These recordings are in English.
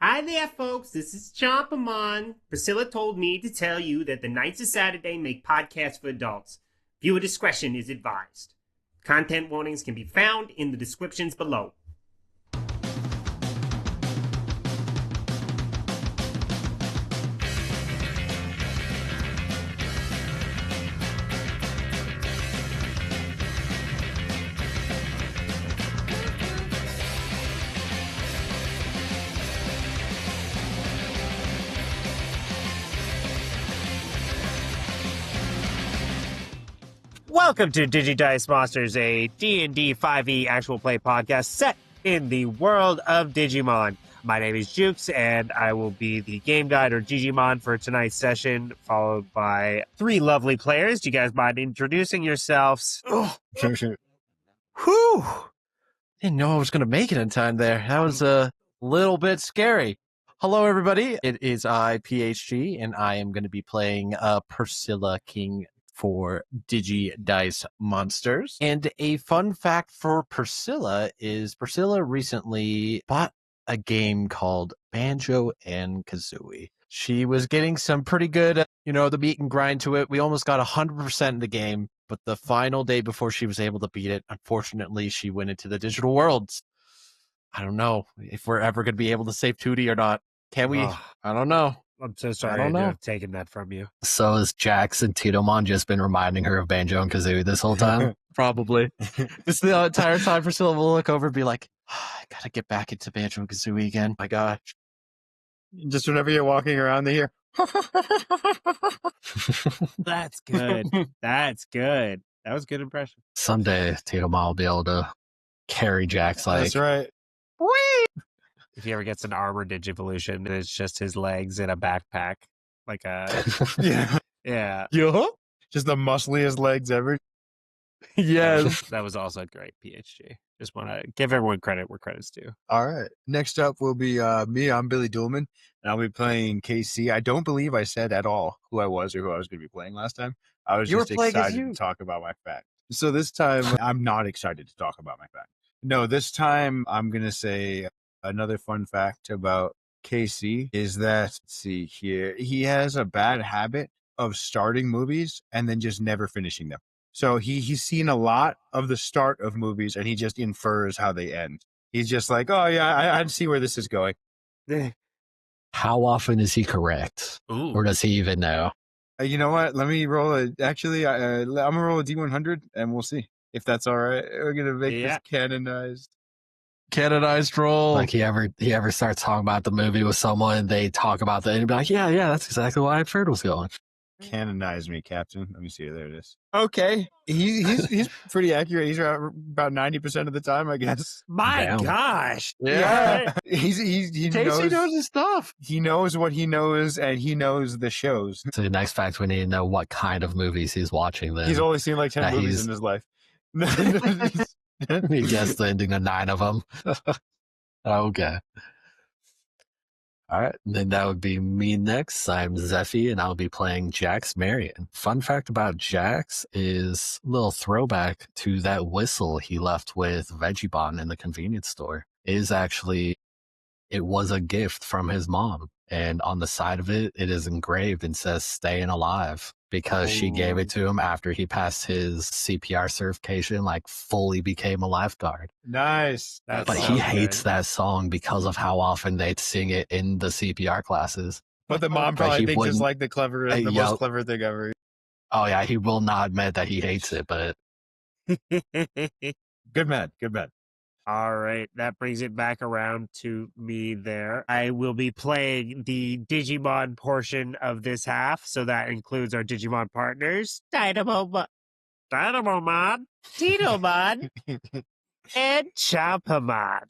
Hi there, folks. This is Chompamon. Priscilla told me to tell you that the Knights of Saturday make podcasts for adults. Viewer discretion is advised. Content warnings can be found in the descriptions below. Welcome to Digidice Monsters, a D&D 5e actual play podcast set in the world of Digimon. My name is Jukes, and I will be the game guide or Digimon for tonight's session, followed by three lovely players. Do you guys mind introducing yourselves? Sure. Whew! Didn't know I was going to make it in time there. That was a little bit scary. Hello, everybody. It is I, PHG, and I am going to be playing Priscilla King for Digidice Monsters. And a fun fact for Priscilla is Priscilla recently bought a game called Banjo and Kazooie. She was getting some pretty good, the meat and grind to it. We almost got 100% in the game, but the final day before she was able to beat it, unfortunately, she went into the digital worlds. I don't know if we're ever going to be able to save Tootie or not. Can we? Oh, I don't know. I'm so sorry I don't to know. have taken that from you. So has Jax and Titomon just been reminding her of Banjo and Kazooie this whole time? Probably. Just the entire time Priscilla will look over and be like, I gotta get back into Banjo and Kazooie again. My gosh. Just whenever you're walking around, they hear. That's good. That's good. That was a good impression. Someday Titomon will be able to carry Jax like... That's right. If he ever gets an armor digivolution, and it's just his legs in a backpack. Like a... Yeah. Yeah. Yo. Just the muscliest legs ever. Yes. That was also great, PHG. Just want to give everyone credit where credit's due. All right. Next up will be me. I'm Billy Duhlman, and I'll be playing KC. I don't believe I said at all who I was or who I was going to be playing last time. I was just excited to talk about my fact. So this time, I'm not excited to talk about my fact. No, this time I'm going to say another fun fact about KC is that, let's see here, he has a bad habit of starting movies and then just never finishing them. So he's seen a lot of the start of movies and he just infers how they end. He's just like, oh yeah, I see where this is going. How often is he correct? Ooh. Or does he even know? You know what? Let me roll I'm gonna roll a D100 and we'll see if that's all right. We're gonna make this canonized. Canonized roll. Like he ever starts talking about the movie with someone, they talk about that and he'd be like, yeah, that's exactly what I heard was going. Canonize me, Captain. Let me see. There it is. Okay. He's pretty accurate. He's about 90% of the time, I guess. My Damn. gosh. Yeah. he Casey knows his stuff. He knows what he knows, and he knows the shows. So the next fact, we need to know what kind of movies he's watching then. He's only seen like 10 movies in his life. He guessed the ending of 9 of them. Okay. All right, then that would be me next. I'm Zephy, and I'll be playing Jax Marion. Fun fact about Jax is a little throwback to that whistle he left with Vegemon in the convenience store. It was a gift from his mom, and on the side of it, it is engraved and says "Staying Alive" because she gave it to him after he passed his CPR certification, like fully became a lifeguard. Nice. But he hates that song because of how often they'd sing it in the CPR classes. But the mom probably thinks it's like the most clever thing ever. Oh yeah, he will not admit that he hates it, but Good man. All right, that brings it back around to me there. I will be playing the Digimon portion of this half, so that includes our Digimon partners, Dynamomon, Titomon, and Chompamon.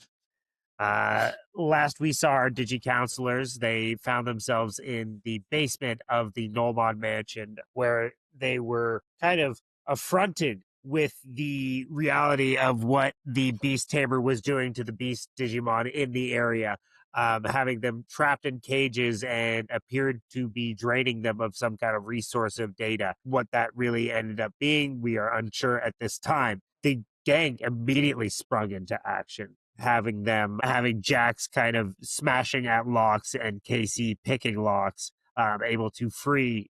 Last we saw our Counselors, they found themselves in the basement of the Gnollmon mansion, where they were kind of affronted with the reality of what the Beast Tamer was doing to the Beast Digimon in the area, having them trapped in cages and appeared to be draining them of some kind of resource of data. What that really ended up being, we are unsure at this time. The gang immediately sprung into action. having Jax kind of smashing at locks and Casey picking locks, able to free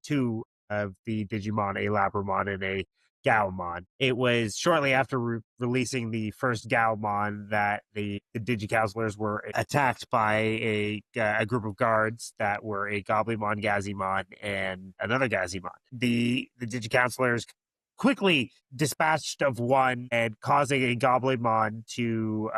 two of the Digimon, a Labramon and a Gnollmon. It was shortly after releasing the first Gnollmon that the Digi-Counselors were attacked by a group of guards that were a Goblimon, Gazimon, and another Gazimon. The Digi-Counselors quickly dispatched of one and causing a Goblimon to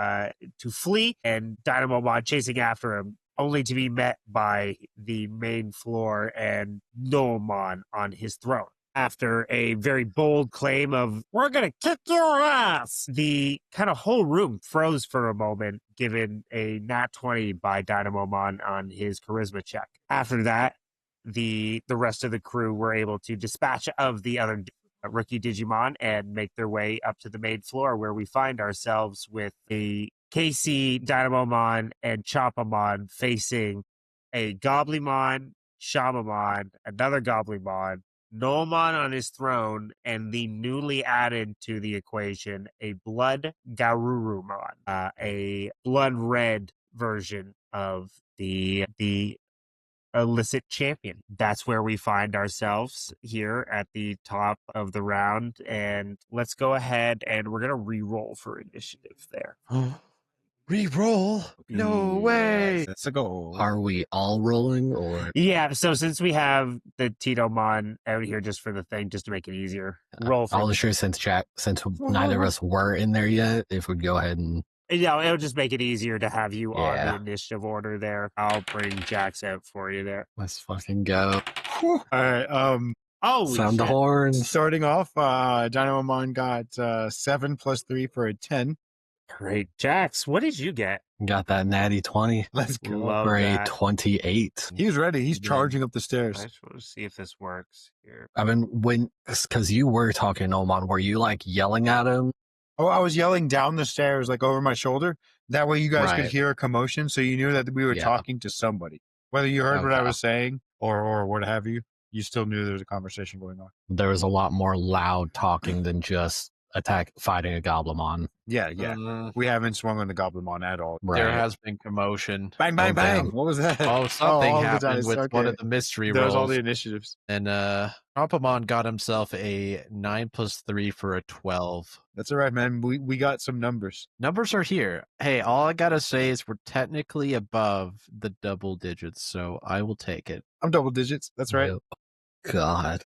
flee, and Dynamomon chasing after him, only to be met by the main floor and Gnollmon on his throne. After a very bold claim of, "We're gonna kick your ass," the kind of whole room froze for a moment, given a nat 20 by Dynamomon on his charisma check. After that, the rest of the crew were able to dispatch of the other rookie Digimon and make their way up to the main floor, where we find ourselves with the KC, Dynamomon, and Chompamon facing a Goblimon, Shamamon, another Goblimon, Gnollmon on his throne, and the newly added to the equation, a Blood Garurumon, a blood red version of the illicit champion. That's where we find ourselves here at the top of the round, and let's go ahead and we're gonna re-roll for initiative there. Re-roll? No way. That's a goal. Are we all rolling or? Yeah, so since we have the Titomon out here just for the thing, just to make it easier, roll for I'll sure since neither of us were in there yet, if we go ahead and it'll just make it easier to have you on Yeah. the initiative order there. I'll bring Jax out for you there. let's fucking go. All right. Holy Sound the shit. horns. Starting off, Dynamomon got 7 + 3 for a 10. Great. Jax, what did you get? Got that natty 20 Let's go. Love for a that. 28. He's ready. He's Yeah. charging up the I stairs. just want to see if this works here. I mean, because you were talking, Gnollmon, were you like yelling at him? Oh, I was yelling down the stairs, like over my shoulder. That way you guys could Right. hear a commotion, so you knew that we were Yeah. talking to somebody. Whether you heard what I Okay. was saying or what have you, you still knew there was a conversation going on. There was a lot more loud talking than just fighting a Goblimon. Yeah. We haven't swung on the Goblimon at all. Right. There has been commotion. Bang, bang, Oh, bang. damn. What was that? Oh, something all the happened dice. with Okay. one of the mystery There's all rolls. the initiatives. And Chompamon got himself a 9 + 3 for a 12. That's all right, man. We got some numbers. Numbers are here. Hey, all I gotta say is we're technically above the double digits, so I will take it. I'm double digits. That's right. God.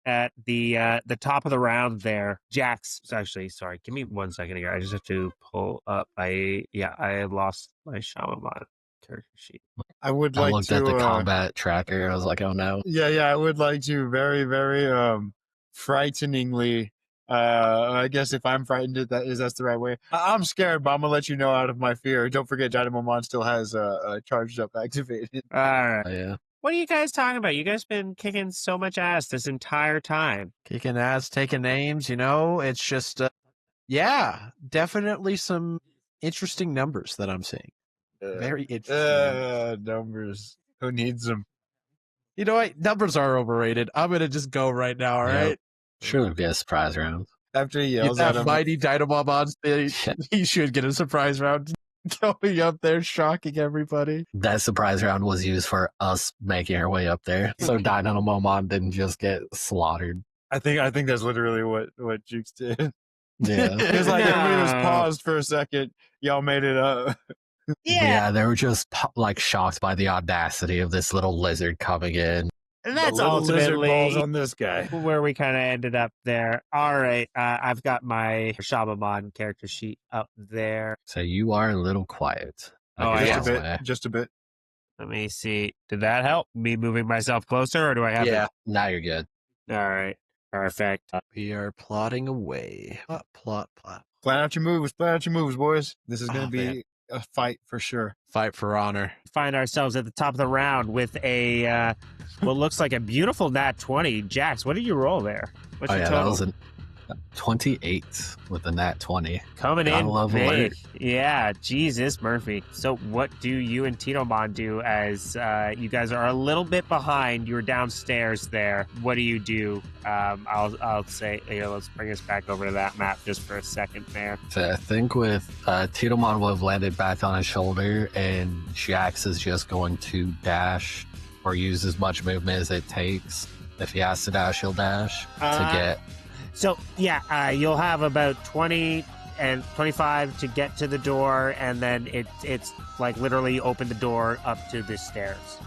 At the top of the round there, Jax. Actually, sorry. Give me 1 second here. I just have to pull up. I lost my Shaman character sheet. I would I like looked to at the combat tracker. I was like, oh no. Yeah, I would like to very, very frighteningly. I guess if I'm frightened, that's the right way. I'm scared, but I'm gonna let you know out of my fear. Don't forget, Dynamomon still has charged up activated. All right. Oh, yeah. What are you guys talking about? You guys been kicking so much ass this entire time. Kicking ass, taking names, it's just, yeah, definitely some interesting numbers that I'm seeing. Very interesting. Numbers. Who needs them? You know what? Numbers are overrated. I'm going to just go right now, all Yeah. right? Sure would be a surprise round. After he Get yells at that him. mighty Dynamomon stage. He should get a surprise round going up there, shocking everybody. That surprise round was used for us making our way up there. So Dynamomon didn't just get slaughtered. I think that's literally what Jukes did. Yeah. It's like everybody was No. paused for a second. Y'all made it up. Yeah, They were just like shocked by the audacity of this little lizard coming in. and that's The little lizard ultimately balls on this guy. where we kind of ended up there. All right, I've got my Shabamon character sheet up there. So you are a little quiet. Oh, I Just am. a bit. Just a bit. Let me see. Did that help? Me moving myself closer, or do I have Yeah, Now you're good. it? All right, perfect. we are plotting away. Plot. Plan out your moves, boys. This is going to Oh, be man. a fight for sure. Fight for honor. Find ourselves at the top of the round with a what looks like a beautiful nat 20. Jax, what did you roll there? What's Oh your yeah, total? 28 with a nat 20. Coming Gotta in love big. alert. Yeah, Jesus, Murphy. So what do you and Titomon do as you guys are a little bit behind? You're downstairs there. What do you do? I'll say, here, let's bring us back over to that map just for a second there. So I think with Titomon would have landed back on his shoulder, and Jax is just going to dash or use as much movement as it takes. If he has to dash, he'll dash to get. So, yeah, you'll have about 20 and 25 to get to the door, and then it's like literally open the door up to the stairs.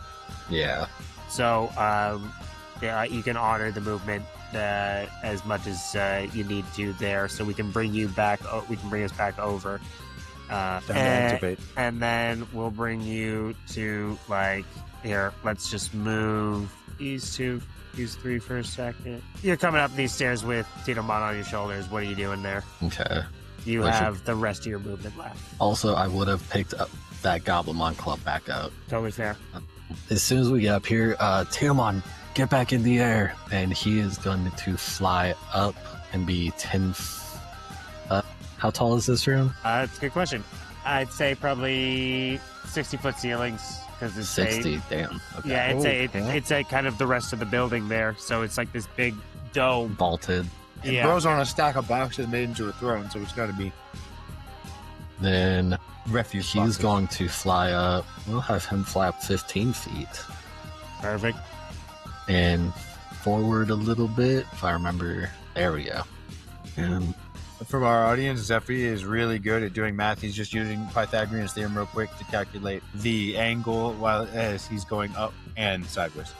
Yeah. So, yeah, you can honor the movement as much as you need to there, so we can bring you back. We can bring us back over, and then we'll bring you to like here. Let's just move these three for a second. You're coming up these stairs with Titomon on your shoulders. What are you doing there? Okay. You have the rest of your movement left. Also, I would have picked up that Gnollmon club back up. Totally fair. As soon as we get up here, Titomon, get back in the air. And he is going to fly up and be 10 how tall is this room? That's a good question. I'd say probably 60-foot ceilings. It's 60, damn. Okay. Yeah, it's a kind of the rest of the building there. So it's like this big dome. Vaulted. It grows on a stack of boxes made into a throne, so it's got to be. Then refuse. He's going to fly up. We'll have him fly up 15 feet. Perfect. And forward a little bit, if I remember. There we go. And from our audience, Zephy is really good at doing math. He's just using Pythagorean's theorem real quick to calculate the angle while as he's going up and sideways.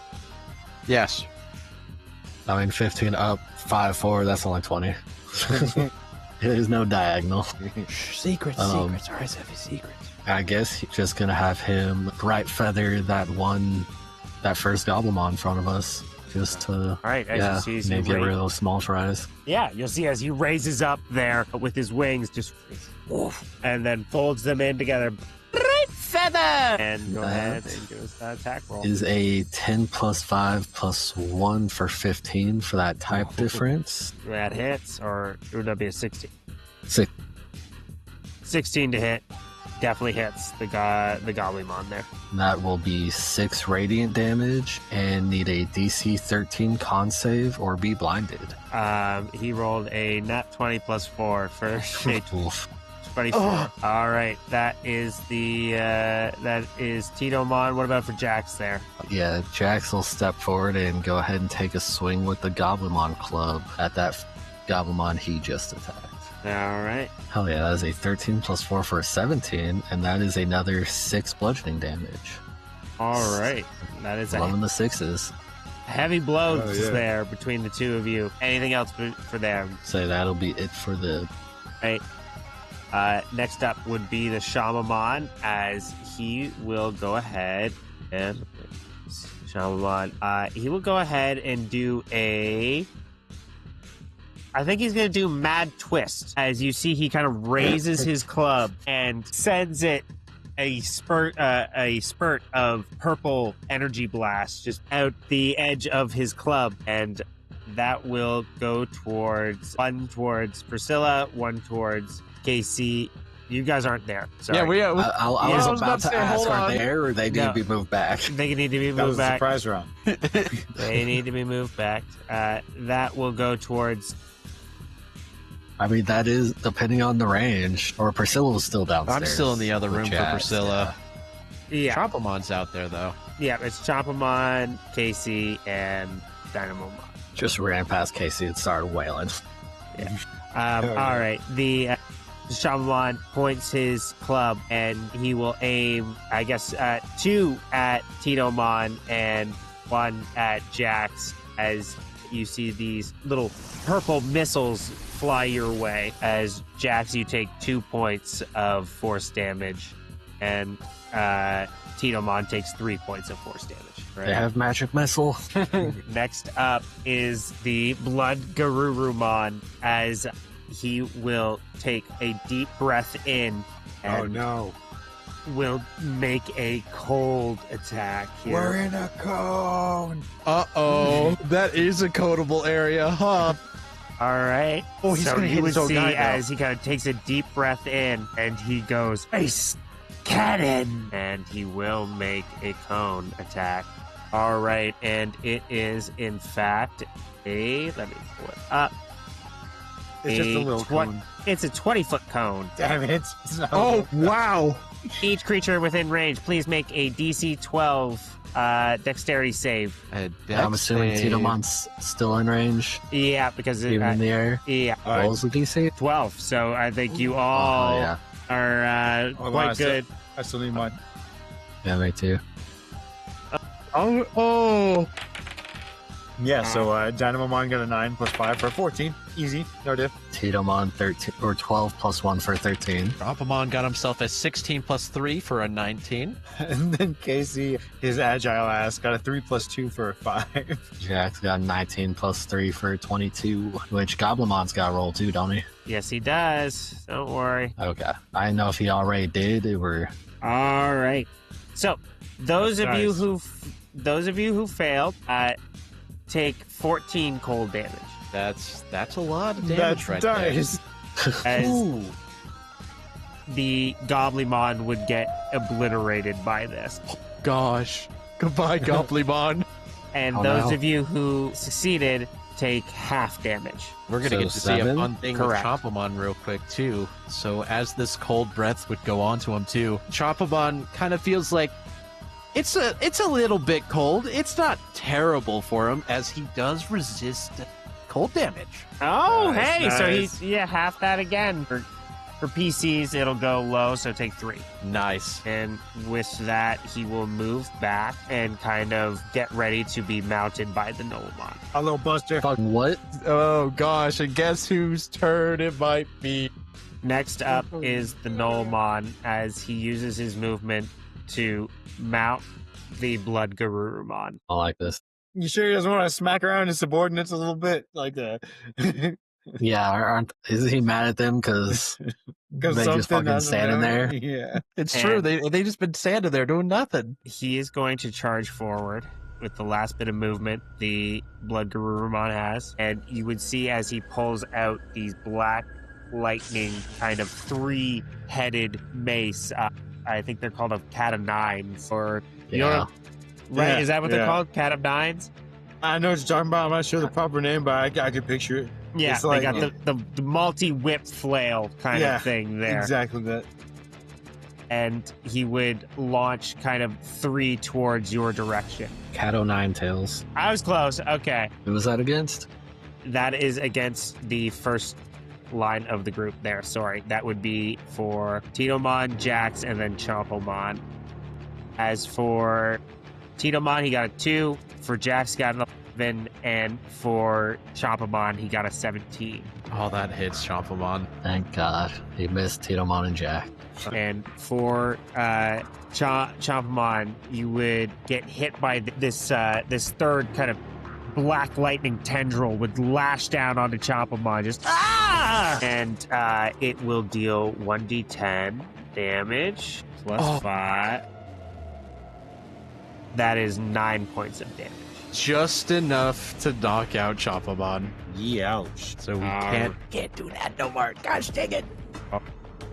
Yes. I mean, 15 up, 5 forward, that's only 20. There's no diagonal. Secrets. All right, Zephy, secrets. I guess he's just going to have him bright feather that first Gnollmon in front of us. Just to, all right, as you see, maybe get rid of those small fries. Yeah, you'll see as he raises up there with his wings, just and then folds them in together. Bright feather! And go ahead and give us that attack roll. Is a 10 plus 5 plus 1 for 15 for that type difference. That hits, or would that be a 16? 16 to hit. Definitely hits the Gnollmon there. That will be 6 radiant damage and need a DC 13 con save or be blinded. He rolled a nat 20 plus 4 for 24. Oh. All right, that is Titomon. What about for Jax there? Yeah, Jax will step forward and go ahead and take a swing with the Gnollmon club at that Gnollmon he just attacked. All right. Hell yeah, that is a 13 plus 4 for a 17, and that is another 6 bludgeoning damage. All right. That is loving the 6s. Heavy blows there between the two of you. Anything else for them? So that'll be it for the... Right. Next up would be the Remeomon, as he will go ahead and... Remeomon. He will go ahead and do a... I think he's going to do Mad Twist. As you see, he kind of raises his club and sends it a spurt of purple energy blast just out the edge of his club. And that will go one towards Priscilla, one towards Casey. You guys aren't there. Sorry. Yeah, I was about to ask, are they there or they need to be moved back? They need to be moved That was a back. surprise round. They need to be moved back. That will go towards... I mean, that is depending on the range. Or Priscilla's still downstairs. I'm still in the other room for Priscilla. Yeah. Chompamon's out there, though. Yeah, it's Chompamon, Casey, and Dynamomon. Just ran past Casey and started wailing. Yeah. All right. The Chompamon points his club, and he will aim, I guess, 2 at Titomon and 1 at Jax, as you see these little purple missiles fly your way. As Jax, you take 2 points of force damage, and Titomon takes 3 points of force damage. Right? They have magic missile. Next up is the Blood Garurumon, as he will take a deep breath in and will make a cold attack here. We're in a cone. Uh-oh. That is a codable area, huh? All right. Oh, he's so gonna you hit would his own see guy now. as he kind of takes a deep breath in, and he goes, "Ice cannon!" And he will make a cone attack. All right, and it is in fact let me pull it up. It's just a little cone. It's a 20-foot cone. Damn it. Oh, wow. Each creature within range, please make a DC 12 dexterity save. I'm assuming Titomon's still in range, Yeah, because even in the air. yeah, What was the DC? 12. So I think you all yeah. are quite good. I still need mine. Yeah, me too. Oh. Yeah, so Dynamomon got a 9 plus 5 for 14. Easy, no diff. Titomon 13 or 12 plus 1 for 13. Gnollmon got himself a 16 plus 3 for a 19. And then Casey, his agile ass, got a 3 plus 2 for a 5. Jack's got 19 plus 3 for 22, which Goblinmon's got to roll too, don't he? Yes, he does. Don't worry. Okay. I didn't know if he already did or... All right. So those of you who failed, take 14 cold damage. That's a lot of damage right there. As the Gnollmon would get obliterated by this. Gosh. Goodbye, Gnollmon. And those of you who succeeded take half damage. We're going to get to see a 7? fun thing Correct. with Chompomon real quick, too. So as this cold breath would go on to him, too, Chompomon kind of feels like it's a little bit cold. It's not terrible for him, as he does resist cold damage. Oh, Nice, hey, so nice. he's half that again. For PCs, it'll go low, so take 3. Nice. And with that, he will move back and kind of get ready to be mounted by the Gnollmon. A little buster. Fuck, what? Oh, gosh, and guess whose turn it might be? Next up is the Gnollmon as he uses his movement to mount the Blood Garurumon. I like this. You sure he doesn't want to smack around his subordinates a little bit? Like that? Yeah, is he mad at them because they just fucking standing there? Yeah. It's And- true. They just been standing there doing nothing. He is going to charge forward with the last bit of movement the Blood Garurumon has, and you would see as he pulls out these black lightning kind of 3-headed mace. I think they're called a cat of nines, or you know, right? Yeah, Is that what they're yeah. called? Cat of nines? I know what you're talking about. I'm not sure the proper name, but I can picture it. Yeah, It's they like- got the multi-whip flail kind Yeah, of thing there. Exactly that. And he would launch kind of 3 towards your direction. Cat o' nine tails. I was close. Okay. Who was that against? That is against the first line of the group there. Sorry. That would be for Titomon, Jax, and then Chompomon. As for Titomon, he got a 2. For Jax, he got an 11. And for Chompomon, he got a 17. Oh, that hits Chompomon. Thank God. He missed Titomon and Jack. And for Chompomon, you would get hit by this third kind of black lightning tendril would lash down onto Chompomon, just and it will deal 1d10 damage plus 5. That is 9 points of damage. Just enough to knock out Chompomon. Ouch. So we can't do that no more. Gosh dang it.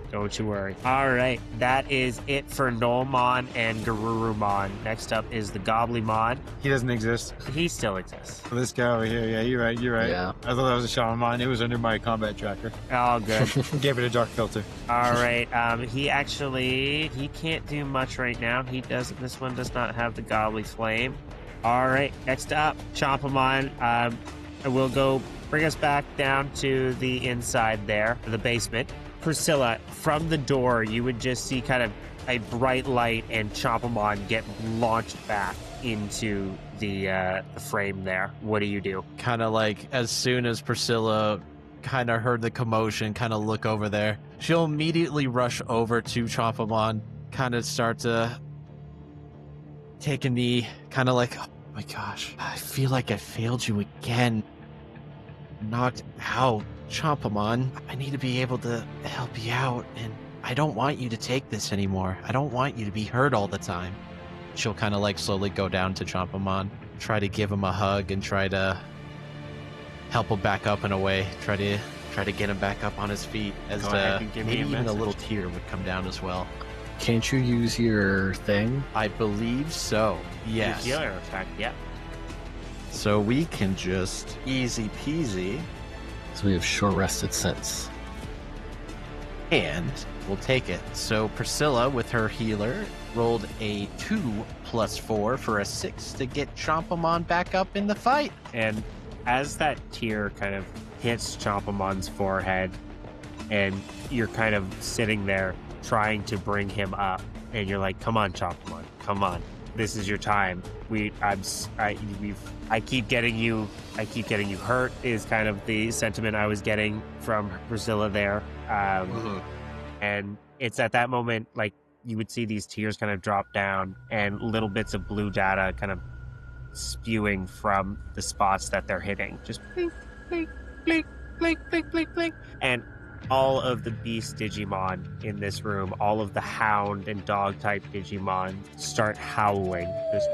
Don't you worry. All right, that is it for Gnollmon and Garurumon. Next up is the Gnollmon. He doesn't exist. He still exists. This guy over here. Yeah, you're right. Yeah. I thought that was a shaman mine. It was under my combat tracker. All good. Gave it a dark filter. All right. He can't do much right now. This one does not have the Gobbly Flame. All right. Next up, Chompomon. I will go bring us back down to the inside there, the basement. Priscilla, from the door, you would just see kind of a bright light and Chompomon get launched back into the frame there. What do you do? Kind of like as soon as Priscilla kind of heard the commotion, kind of look over there, she'll immediately rush over to Chompomon, kind of start to take a knee, kind of like, oh my gosh, I feel like I failed you again. Knocked out. Chompomon, I need to be able to help you out, and I don't want you to take this anymore. I don't want you to be hurt all the time. She'll kind of like slowly go down to Chompomon, try to give him a hug, and try to help him back up in a way. Try to get him back up on his feet, as Go ahead and give me maybe a even a message. little tear would come down as well. Can't you use your thing? I believe so. Yes. Your healer effect, yeah. So we can just easy peasy, So we have short rested since. and we'll take it. So Priscilla, with her healer, rolled a 2+4 for a 6 to get Chompamon back up in the fight. And as that tear kind of hits Chompamon's forehead, and you're kind of sitting there trying to bring him up, and you're like, "Come on, Chompamon, come on! This is your time. I keep getting you hurt." Is kind of the sentiment I was getting from Priscilla there, and it's at that moment like you would see these tears kind of drop down, and little bits of blue data kind of spewing from the spots that they're hitting, just blink, blink, blink, blink, blink, blink, blink, and all of the beast Digimon in this room, all of the hound and dog type Digimon start howling, just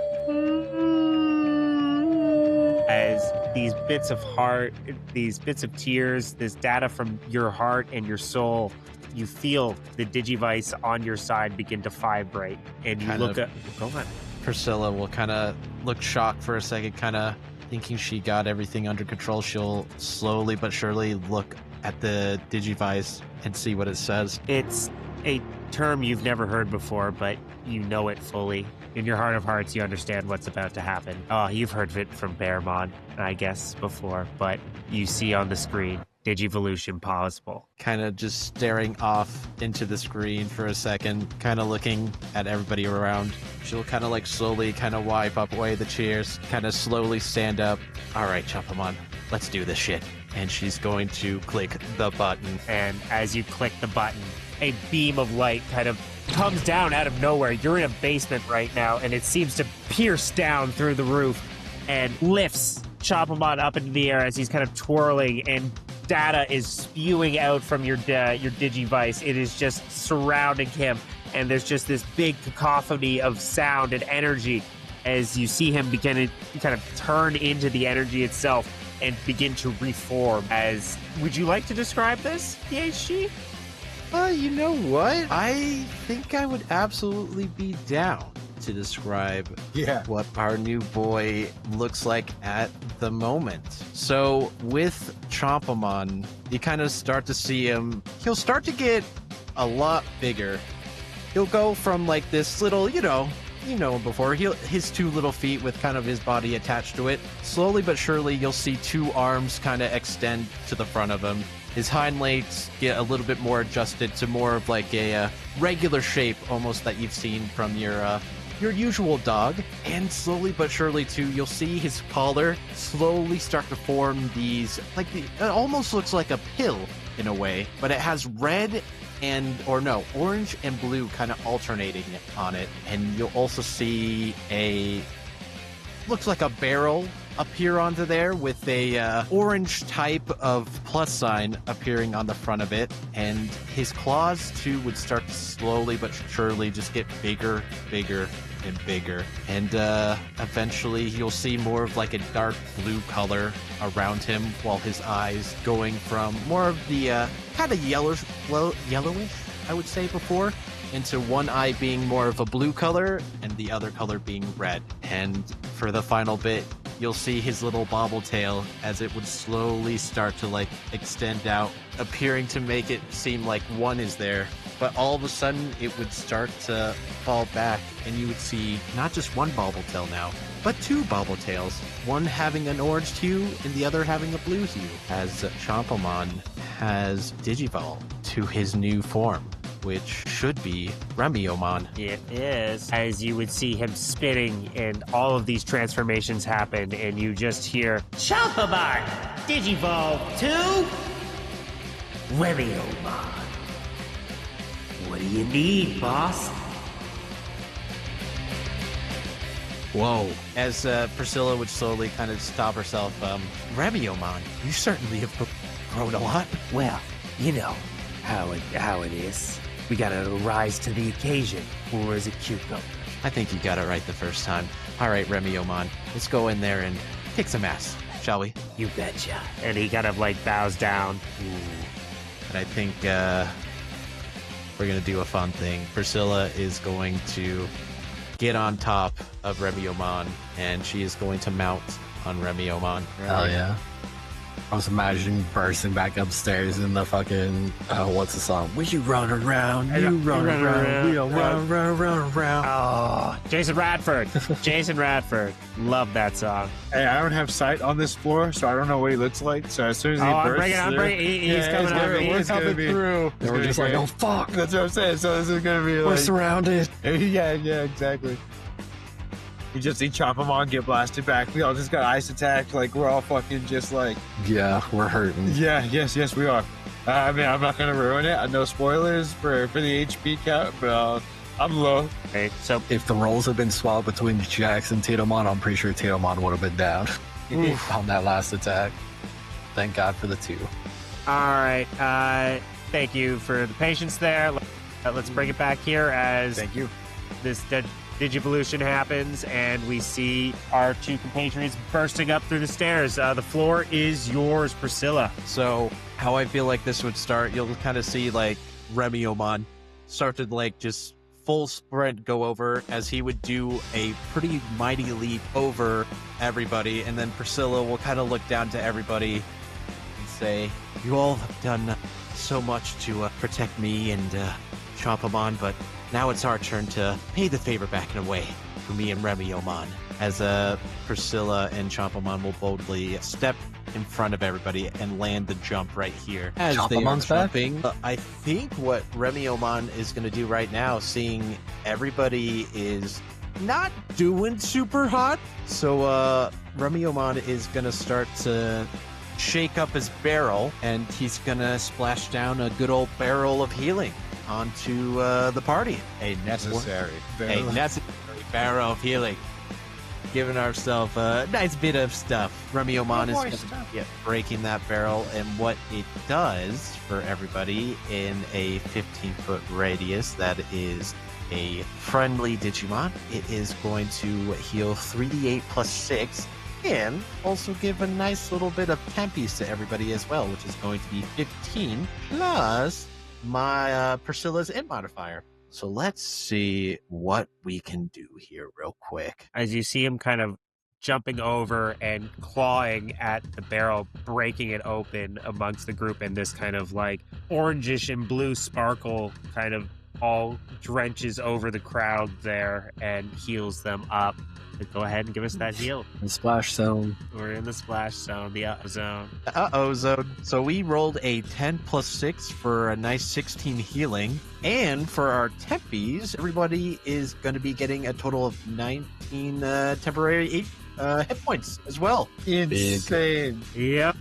as these bits of heart, these bits of tears, this data from your heart and your soul, you feel the Digivice on your side begin to vibrate, and you look at. Go on. Priscilla will kind of look shocked for a second, kind of thinking she got everything under control. She'll slowly but surely look at the Digivice and see what it says. It's a term you've never heard before, but you know it fully. In your heart of hearts, you understand what's about to happen. Oh, you've heard of it from Remeomon, I guess, before, but you see on the screen, Digivolution possible. Kind of just staring off into the screen for a second, kind of looking at everybody around. She'll kind of like slowly kind of wipe up away the cheers, kind of slowly stand up. All right, Chompamon, let's do this shit. And she's going to click the button. And as you click the button, a beam of light kind of comes down out of nowhere. You're in a basement right now, and it seems to pierce down through the roof and lifts Chompamon up into the air as he's kind of twirling, and data is spewing out from your Digivice. It is just surrounding him, and there's just this big cacophony of sound and energy as you see him begin to kind of turn into the energy itself and begin to reform. As would you like to describe this, PHG? You know what? I think I would absolutely be down to describe what our new boy looks like at the moment. So with Chompamon, you kind of start to see him. He'll start to get a lot bigger. He'll go from like this little, you know him before. His two little feet with kind of his body attached to it. Slowly but surely, you'll see two arms kind of extend to the front of him. His hind legs get a little bit more adjusted to more of like a regular shape, almost that you've seen from your usual dog. And slowly but surely too, you'll see his collar slowly start to form these, like it almost looks like a pill in a way, but it has red orange and blue kind of alternating on it. And you'll also see looks like a barrel appear onto there with a orange type of plus sign appearing on the front of it. And his claws too would start to slowly but surely just get bigger and bigger, and eventually you'll see more of like a dark blue color around him, while his eyes going from more of the kind of yellowish I would say before, into one eye being more of a blue color and the other color being red. And for the final bit, you'll see his little bobble tail as it would slowly start to like extend out, appearing to make it seem like one is there. But all of a sudden, it would start to fall back, and you would see not just one bobble tail now, but two bobble tails, one having an orange hue and the other having a blue hue, as Chompamon has digivolved to his new form, which should be Remeomon. It is. As you would see him spinning, and all of these transformations happen, and you just hear, Chompamon, digivolve to Remeomon. What do you need, boss? Whoa. As Priscilla would slowly kind of stop herself, Remeomon, you certainly have grown a lot. Well, you know how it is. We gotta rise to the occasion, or is it cucumber? I think you got it right the first time. All right, Remeomon, let's go in there and kick some ass. shall we? You betcha. And he kind of like bows down. And I think we're going to do a fun thing. Priscilla is going to get on top of Remeomon, and she is going to mount on Remeomon. Hell yeah. I was imagining bursting back upstairs in the fucking, what's the song? We run around, you run around, we don't run around. Oh, Jason Radford. Jason Radford. Love that song. Hey, I don't have sight on this floor, so I don't know what he looks like. So as soon as he bursts, I'm bringing. He's coming up. He's coming through. And we're just like, oh fuck. That's what I'm saying. So this is gonna be like, We're surrounded. yeah, exactly. You just see Chopamon get blasted back. We all just got ice attacked. Like we're all fucking just like. Yeah, we're hurting. Yeah, yes, we are. I mean, I'm not gonna ruin it. No spoilers for the HP count, but I'm low. Okay, so If the roles had been swapped between Jax and Tatomon, I'm pretty sure Tatomon would have been down on that last attack. Thank God for the 2. all right. Thank you for the patience there. Let's bring it back here as Thank you. this Digivolution happens, and we see our 2 compatriots bursting up through the stairs. The floor is yours, Priscilla. So how I feel like this would start, you'll kind of see like Remeomon start to like just full sprint go over as he would do a pretty mighty leap over everybody, and then Priscilla will kind of look down to everybody and say, you all have done so much to protect me and Chopamon, but now it's our turn to pay the favor back in a way for me and Remeomon. As Priscilla and Chopamon will boldly step in front of everybody and land the jump right here. As Chopamon's they are back? jumping, I think what Remeomon is going to do right now, seeing everybody is not doing super hot, so Remeomon is going to start to shake up his barrel, and he's going to splash down a good old barrel of healing onto the party. A necessary Barrel of healing. Giving ourselves a nice bit of stuff. Remeomon is gonna be breaking that barrel, and what it does for everybody in a 15-foot radius that is a friendly Digimon, it is going to heal 3d8 plus 6, and also give a nice little bit of tempies to everybody as well, which is going to be 15 plus my Priscilla's int modifier. So let's see what we can do here real quick. As you see him kind of jumping over and clawing at the barrel, breaking it open amongst the group, and this kind of like orangish and blue sparkle kind of all drenches over the crowd there and heals them up. Go ahead and give us that heal. The splash zone. We're in the splash zone, the zone. Zone. So we rolled a 10 plus 6 for a nice 16 healing. And for our tempies, everybody is going to be getting a total of 19 temporary hit points as well. Insane. Yep.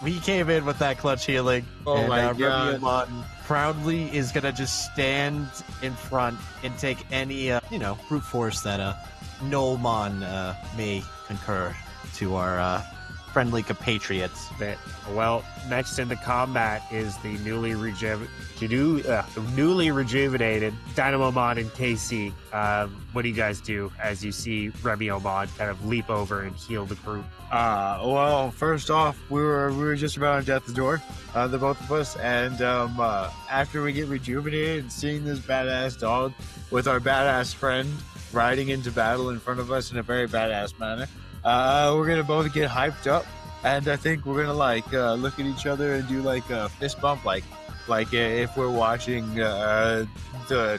We came in with that clutch healing. Oh and, my God. Remeomon proudly is going to just stand in front and take any, brute force that Gnollmon may concur to our friendly compatriots. Well, next in the combat is the newly rejuvenated Dynamomon and KC. What do you guys do as you see Remeomon kind of leap over and heal the group? Well, first off, we were just about on death's door, the both of us, and after we get rejuvenated and seeing this badass dog with our badass friend riding into battle in front of us in a very badass manner, we're gonna both get hyped up, and I think we're gonna look at each other and do like a fist bump, like if we're watching the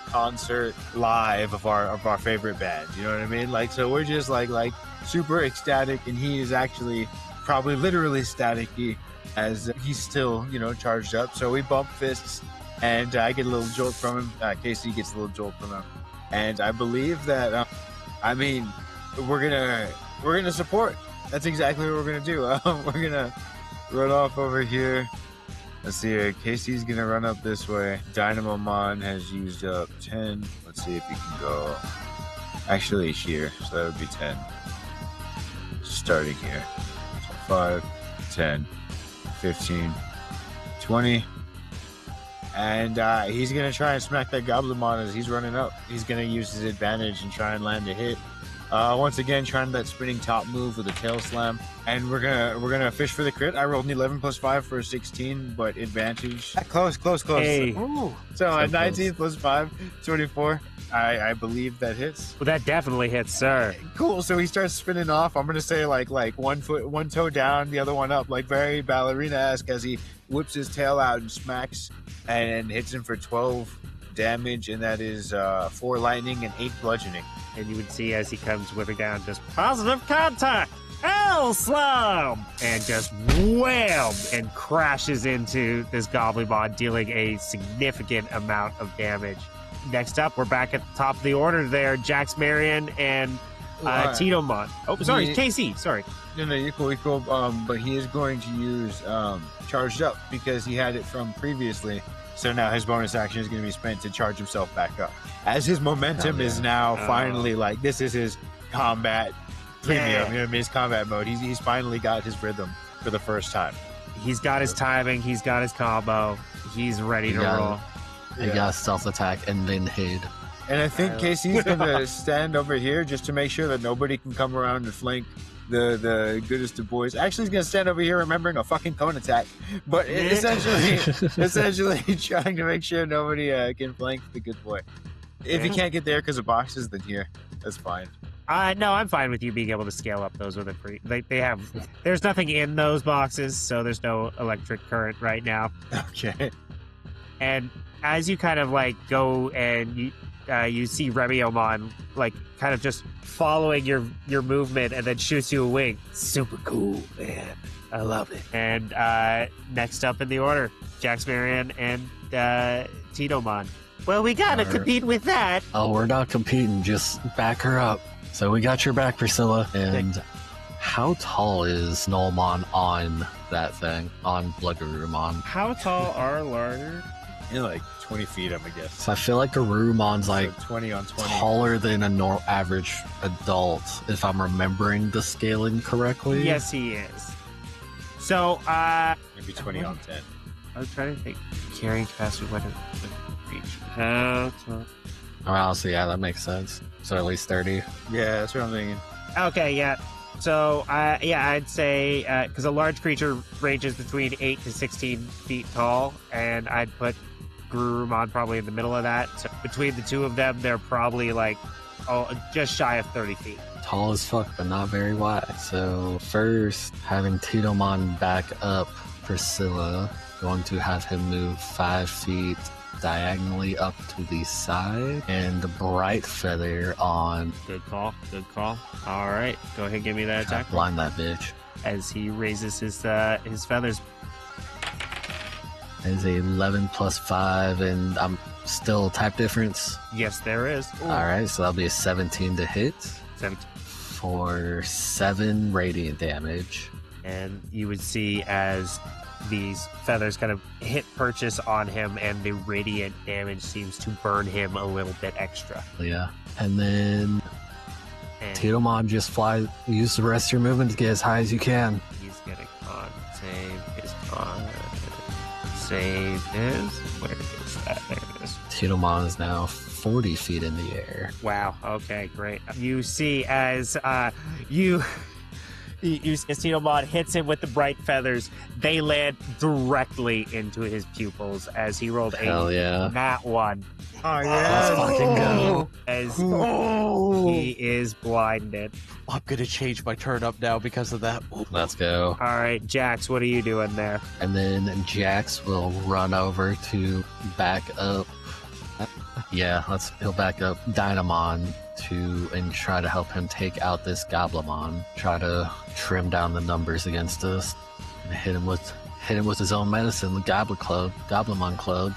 concert live of our favorite band. You know what I mean? Like, so we're just like super ecstatic, and he is actually probably literally staticky as he's still charged up. So we bump fists, and I get a little jolt from him. Casey gets a little jolt from him, and I believe that we're gonna support. That's exactly what we're gonna do. We're gonna run off over here. Let's see here. Casey's gonna run up this way. Dynamomon has used up 10. Let's see if he can go. Actually, here. So that would be 10. Starting here. 5, 10, 15, 20. And he's gonna try and smack that Goblinmon as he's running up. He's gonna use his advantage and try and land a hit. Once again, trying that spinning top move with a tail slam, and we're gonna fish for the crit. I rolled an 11 plus 5 for a 16, but advantage. Close. Hey. Ooh, So a so 19 plus 5, 24. I believe that hits. Well, that definitely hits, sir. Cool. So he starts spinning off. I'm gonna say like one toe down, the other one up, like very ballerina-esque, as he whips his tail out and smacks and hits him for 12 damage, and that is 4 lightning and 8 bludgeoning. And you would see as he comes whipping down, just positive contact, L slam, and just wham, and crashes into this Gnollmon, dealing a significant amount of damage. Next up, we're back at the top of the order there. Jax Marion and Tinomon. Oh, sorry, KC. Sorry. No, you're cool. But he is going to use charged up because he had it from previously. So now his bonus action is going to be spent to charge himself back up. As his momentum is now finally like, this is his combat premium, you know what I mean? His combat mode. He's finally got his rhythm for the first time. He's got his timing. He's got his combo. He's ready to roll. He got stealth attack and then hid. And I think Casey's going to stand over here just to make sure that nobody can come around and flank the goodest of boys. Actually, he's going to stand over here remembering a fucking cone attack. But essentially trying to make sure nobody can flank the good boy. If he can't get there because of boxes, then here. That's fine. No, I'm fine with you being able to scale up those with a free. They have. There's nothing in those boxes, so there's no electric current right now. Okay. And as you kind of like go and you see Remeomon like kind of just following your movement and then shoots you a wing. Super cool, man. I love it. And next up in the order, Jax Marion and Tinomon. Well, we gotta compete with that. Oh, we're not competing. Just back her up. So we got your back, Priscilla. And how tall is Gnollmon on that thing, on Remeomon? How tall are larger? Like 20 feet, I'm gonna guess. So I feel like Remeomon's like So 20 on 20. taller than a average adult, if I'm remembering the scaling correctly. Yes, he is. So, Maybe 20 on 10. I was trying to think. Carrying capacity, what reach? How tall? Oh, so yeah, that makes sense. So at least 30. Yeah, that's what I'm thinking. Okay, yeah. So, I'd say, because a large creature ranges between 8 to 16 feet tall, and I'd put Remeomon probably in the middle of that. So between the two of them, they're probably like, just shy of 30 feet. Tall as fuck, but not very wide. So first, having Tinomon back up Priscilla, going to have him move 5 feet diagonally up to the side, and the bright feather on. Good call. All right, go ahead and give me that attack. Blind that bitch. As he raises his feathers. Is a 11 plus 5, and I'm still type difference. Yes, there is. All right, so that'll be a 17 to hit 17. for 7 radiant damage. And you would see as these feathers kind of hit purchase on him, and the radiant damage seems to burn him a little bit extra. Yeah, and then Tinomon just fly. Use the rest of your movement to get as high as you can. He's gonna con save. His con save is, where is that? There it is. Tinomon is now 40 feet in the air. Wow. Okay, great. You see as Tinomon hits him with the bright feathers, they land directly into his pupils as he rolled a nat 1. Oh, yeah. Let's fucking go. As he is blinded. I'm gonna change my turn up now because of that. Let's go. All right, Jax, what are you doing there? And then Jax will run over to back up. Yeah, he'll back up Dynamon and try to help him take out this Gnollmon. Try to trim down the numbers against us and hit him with his own medicine, the Gnollmon Club.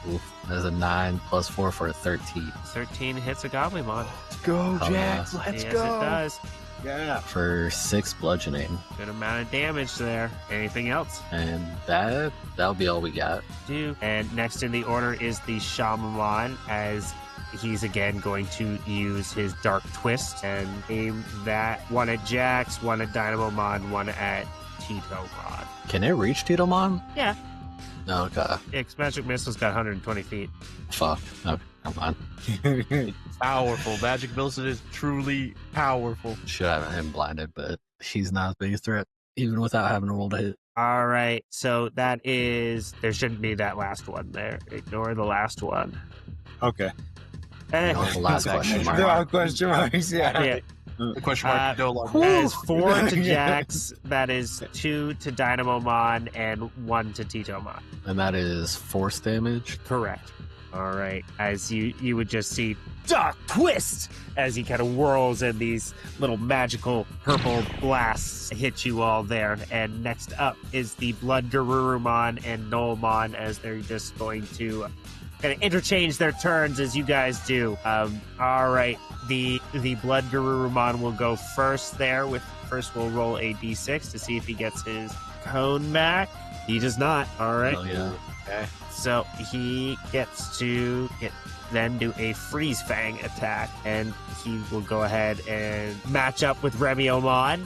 Oof, that's a 9 plus 4 for a 13. 13 hits a Gnollmon. Let's go, Jax. Yeah. Let's Yes, go. it does. Yeah. For 6 bludgeoning. Good amount of damage there. Anything else? And that'll be all we got. And next in the order is the Shaman, as he's again going to use his Dark Twist and aim that one at Jax, one at Dynamomon, one at Tinomon. Can it reach Tinomon? Yeah. Okay. Magic Missile's got 120 feet. Fuck. Okay. Come on. Powerful. Magic Millicent is truly powerful. Should have him blinded, but he's not as big a threat, even without having to roll to hit. All right, so that is... There shouldn't be that last one there. Ignore the last one. Okay. The last question mark. There are question marks, yeah. Yeah. The question mark no longer. That is 4 to Jax, that is 2 to Dynamomon, and 1 to Titomon. And that is force damage. Correct. All right. As you would just see Dark Twist as he kind of whirls and these little magical purple blasts hit you all there. And next up is the Blood Garurumon and Gnollmon as they're just going to kind of interchange their turns as you guys do. All right. The Blood Garurumon will go first there. First we'll roll a d6 to see if he gets his cone back. He does not. All right. Oh, yeah. Okay. So he gets to then do a Freeze Fang attack, and he will go ahead and match up with Remeomon.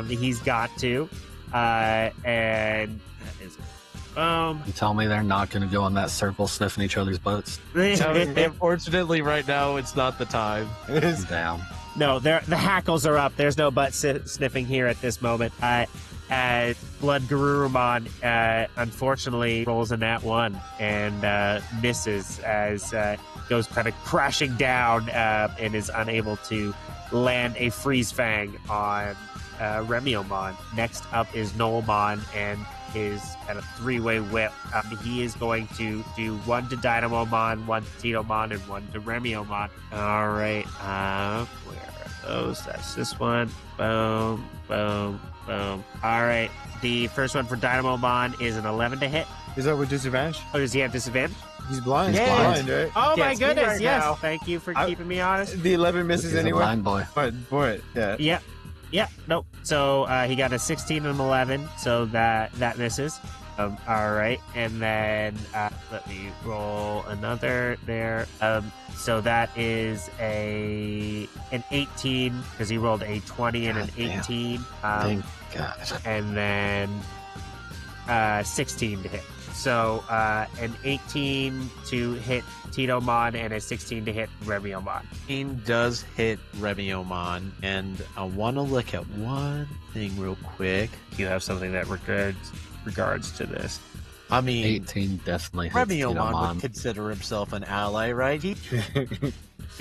He's got to, and that is You tell me they're not going to go in that circle sniffing each other's butts? Unfortunately, right now, it's not the time. Damn. No, the hackles are up. There's no butt sniffing here at this moment. Blood Garurumon, unfortunately, rolls a nat 1 and misses as goes kind of crashing down and is unable to land a Freeze Fang on Remeomon. Next up is Gnollmon and his kind of 3-way whip. He is going to do 1 to Dynamomon, 1 to Titomon, and 1 to Remeomon. All right. Where are those? That's this one. Boom, boom, boom. All right. The first one for Dynamomon is an 11 to hit. Is that with disadvantage? Oh, does he have disadvantage? He's blind. Yeah. He's blind, right? Oh, Can't my see goodness. right Yes. now. Thank you for keeping me honest. The 11 misses He's anyway. a blind boy. But yeah. Yeah, nope. So he got a 16 and 11, so that misses. All right, and then let me roll another there. So that is an 18 because he rolled a 20 and an 18. Thank God. And then 16 to hit. So an 18 to hit Titomon and a 16 to hit Remeomon. 18 does hit Remeomon, and I want to look at one thing real quick. You have something that regards to this. I mean, 18 definitely hits Remeomon Titomon. would consider himself an ally, right? Would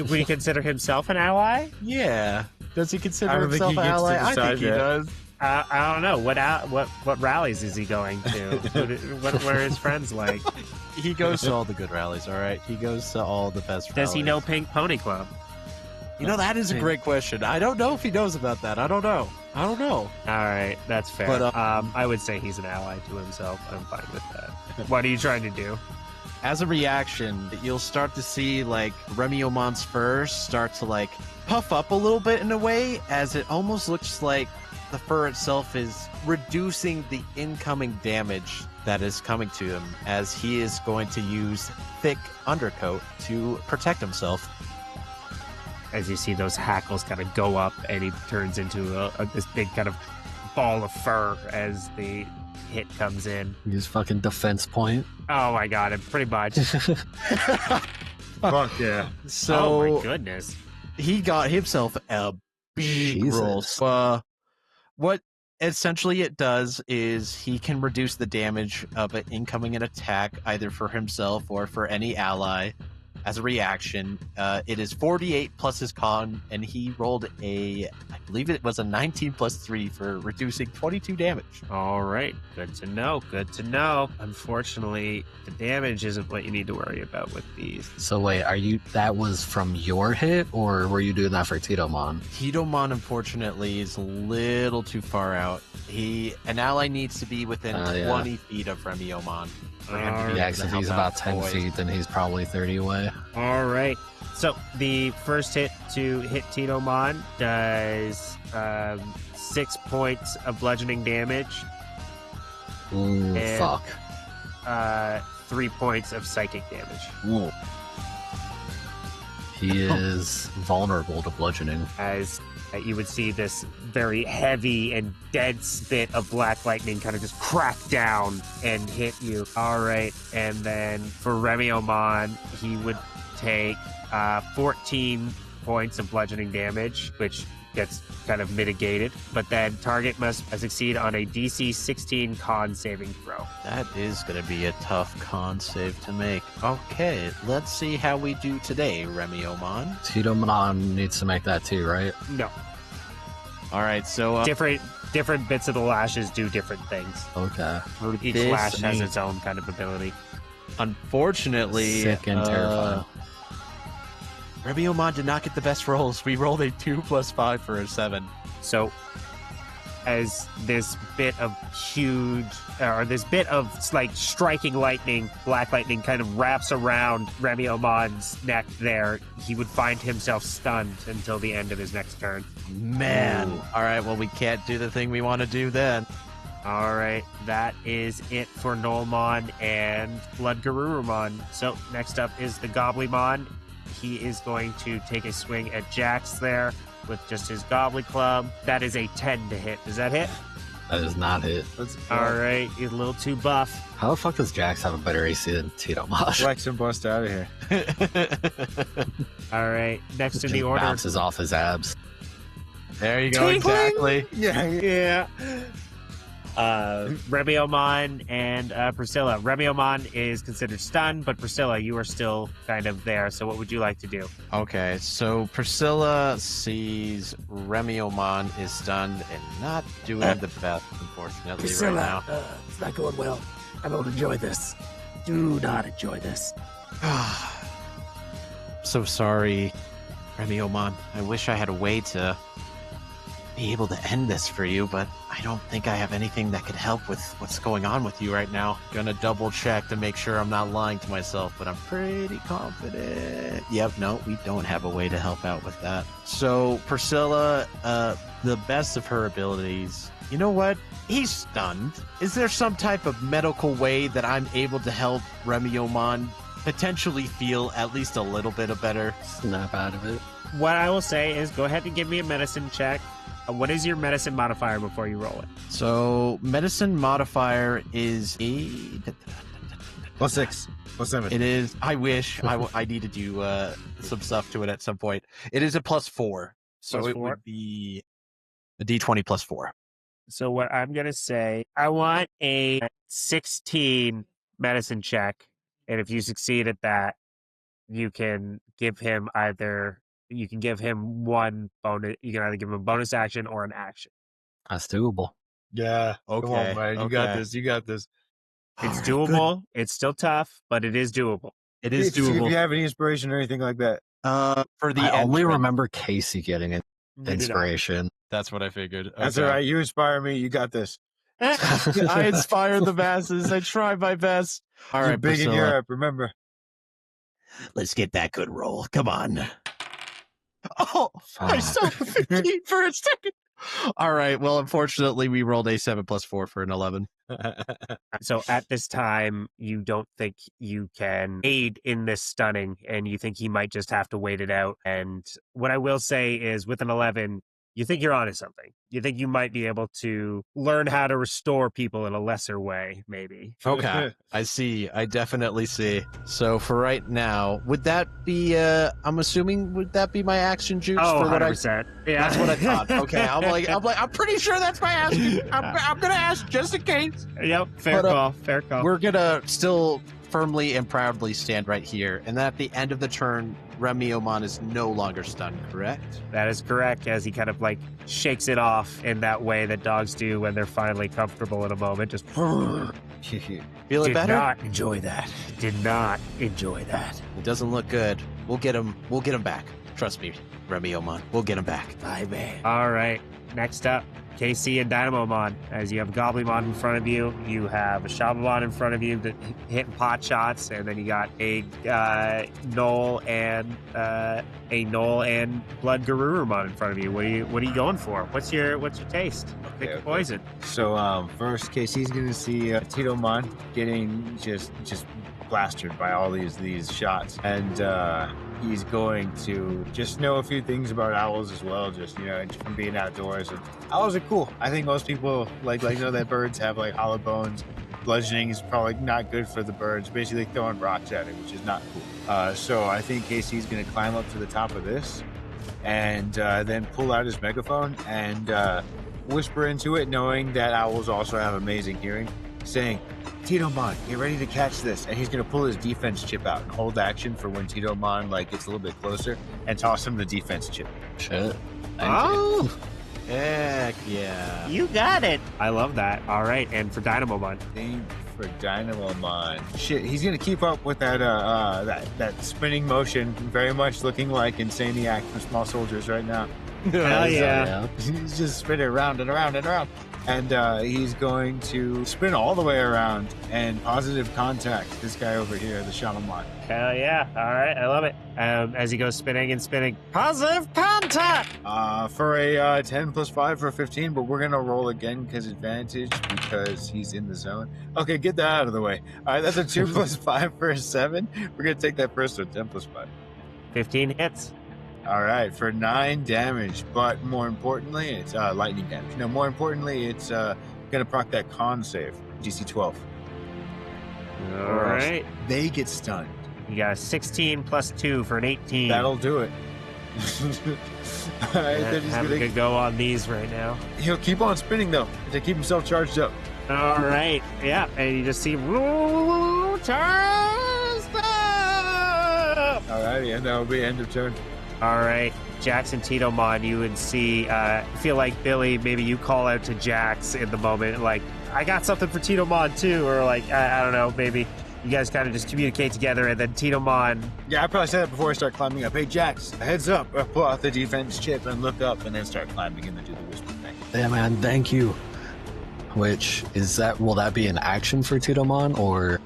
he consider himself an ally? Yeah. Does he I consider don't think himself he an gets to ally? I decide think he that. does. I don't know. What rallies is he going to? what are his friends like? He goes to all the good rallies, all right? He goes to all the best rallies. Does he know Pink Pony Club? You know, that is a great question. I don't know if he knows about that. I don't know. All right, that's fair. But, I would say he's an ally to himself. I'm fine with that. What are you trying to do? As a reaction, you'll start to see, like, Remiomon's fur start to, like, puff up a little bit in a way, as it almost looks like the fur itself is reducing the incoming damage that is coming to him, as he is going to use thick undercoat to protect himself. As you see those hackles kind of go up, and he turns into this big kind of ball of fur as the hit comes in. Use fucking defense point. Oh my god, it pretty much. Fuck yeah. So, Oh my goodness. he got himself a big Jesus. roll. So, what essentially it does is he can reduce the damage of an incoming attack either for himself or for any ally as a reaction. It is 48 plus his con, and he rolled I believe it was a 19 plus 3 for reducing 22 damage. All right, good to know. Good to know. Unfortunately, the damage isn't what you need to worry about with these. So wait, that was from your hit, or were you doing that for Titomon? Titomon, unfortunately, is a little too far out. An ally needs to be within 20 feet of Remeomon. For him to be Yeah, able to because if help he's out about the 10 boys. feet, then he's probably 30 away. All right. So the first hit to hit Titomon does 6 points of bludgeoning damage, Ooh, And- fuck. 3 points of psychic damage. Ooh. He is vulnerable to bludgeoning. As you would see this very heavy and dense bit of black lightning kind of just crack down and hit you. All right. And then for Remeomon, he would take 14 points of bludgeoning damage, which gets kind of mitigated. But then target must succeed on a DC 16 con saving throw. That is going to be a tough con save to make. Okay, let's see how we do today, Remeomon. Titomon needs to make that too, right? No. All right, so different bits of the lashes do different things. Okay. Each lash has its own kind of ability. Unfortunately, Sick and terrifying. Remeomon did not get the best rolls. We rolled a 2 + 5 for a 7. So, as this bit of like striking lightning, black lightning, kind of wraps around Remeomon's neck there, he would find himself stunned until the end of his next turn. Man. All right, well, we can't do the thing we want to do then. All right, that is it for Gnollmon and Bloodgarurumon. So next up is the Gnollmon. He is going to take a swing at Jax there with just his Gobbly Club. That is a 10 to hit. Does that hit? That does not hit. All right, he's a little too buff. How the fuck does Jax have a better AC than Titomon? Flex and bust out of here. All right, next in the Just order. bounces off his abs. There you go, exactly. Yeah. Remeomon and Priscilla. Remeomon is considered stunned, but Priscilla, you are still kind of there. So what would you like to do? Okay, so Priscilla sees Remeomon is stunned and not doing the best, unfortunately, Priscilla, right now. it's not going well. I don't enjoy this. Do not enjoy this. So sorry, Remeomon. I wish I had a way to be able to end this for you, but I don't think I have anything that could help with what's going on with you right now. Gonna double check to make sure I'm not lying to myself, but I'm pretty confident. Yep, no, we don't have a way to help out with that. So Priscilla, the best of her abilities, you know what? He's stunned. Is there some type of medical way that I'm able to help Remeomon potentially feel at least a little bit better? Snap out of it. What I will say is go ahead and give me a medicine check. What is your medicine modifier before you roll it? So medicine modifier is a +6, +7. It is. I wish I need to do some stuff to it at some point. It is a +4, so +4? it would be a D20 +4. So what I'm going to say, I want a 16 medicine check. And if you succeed at that, you can give him one bonus. You can either give him a bonus action or an action. That's doable. Yeah. Okay. Come on, man. You got this. You got this. It's doable. It's still tough, but it is doable. It is See if doable. you have any inspiration or anything like that. For the I only entrance. remember Casey getting an inspiration. That's what I figured. That's Okay. all right. You inspire me. You got this. I inspire the masses. I try my best. All You're right, big in Priscilla. Europe. Remember. Let's get that good roll. Come on. Oh, I Fuck. saw the 15 for a second. All right. Well, unfortunately, we rolled a 7 + 4 for an 11. So at this time, you don't think you can aid in this stunning, and you think he might just have to wait it out. And what I will say is with an 11, you think you're onto something. You think you might be able to learn how to restore people in a lesser way, maybe. Okay. I see. I definitely see. So for right now, would that be, I'm assuming, would that be my action juice? Oh, for what 100%. Yeah. That's what I thought. Okay. I'm pretty sure that's my action. I'm going to ask just in case. Yep. Fair But, call. Fair call. We're going to still firmly and proudly stand right here. And at the end of the turn, Remeomon is no longer stunned, correct? That is correct, as he kind of like shakes it off in that way that dogs do when they're finally comfortable in a moment. Just Feel it did better? not enjoy that. Did not enjoy that. It doesn't look good. We'll get him back. Trust me, Remeomon. We'll get him back. Bye, man. All right. Next up, KC and Dynamomon. As you have Goblimon in front of you, you have a Shabamon in front of you that hitting pot shots, and then you got a Gnoll and Bloodgarurumon in front of you. What are you going for? What's your taste? Pick a poison. So first, Casey's going to see Titomon getting just plastered by all these shots, and he's going to just know a few things about owls as well, just from being outdoors. And owls are cool. I think most people like that birds have like hollow bones. Bludgeoning is probably not good for the birds. Basically throwing rocks at it, which is not cool. So I think KC's going to climb up to the top of this and then pull out his megaphone and whisper into it, knowing that owls also have amazing hearing, saying, Titomon, get ready to catch this. And he's going to pull his defense chip out and hold action for when Titomon gets a little bit closer and toss him the defense chip. Shit. Oh, Heck yeah. you got it. I love that. All right, and for Dynamomon. Thing for Dynamomon. Shit, he's going to keep up with that spinning motion, very much looking like Insaniac from Small Soldiers right now. Hell yeah. He's just spinning around and around and around. And he's going to spin all the way around and positive contact this guy over here, the Shaman. Hell yeah. All right, I love it. As he goes spinning and spinning. Positive contact! For a 10 plus 5 for 15, but we're going to roll again because he's in the zone. Okay, get that out of the way. All right, that's a 2 plus 5 for a 7. We're going to take that first one, 10 plus 5. 15 hits. All right, for 9 damage, but more importantly, it's lightning damage. No, more importantly, it's going to proc that con save, DC 12. All right. They get stunned. You got a 16 plus 2 for an 18. That'll do it. All right, then he's Having a good go on these right now. He'll keep on spinning, though, to keep himself charged up. All right. Yeah, and you just see charged up! All righty, and that will be end of turn. All right, Jax and Titomon, you would see, feel like Billy, maybe you call out to Jax in the moment, like, I got something for Titomon too, or like, I don't know, maybe you guys kind of just communicate together, and then Titomon... Yeah, I probably said that before I start climbing up. Hey, Jax, heads up, pull out the defense chip and look up, and then start climbing and then do the whisper thing. Yeah, man, thank you. Which, will that be an action for Titomon, or...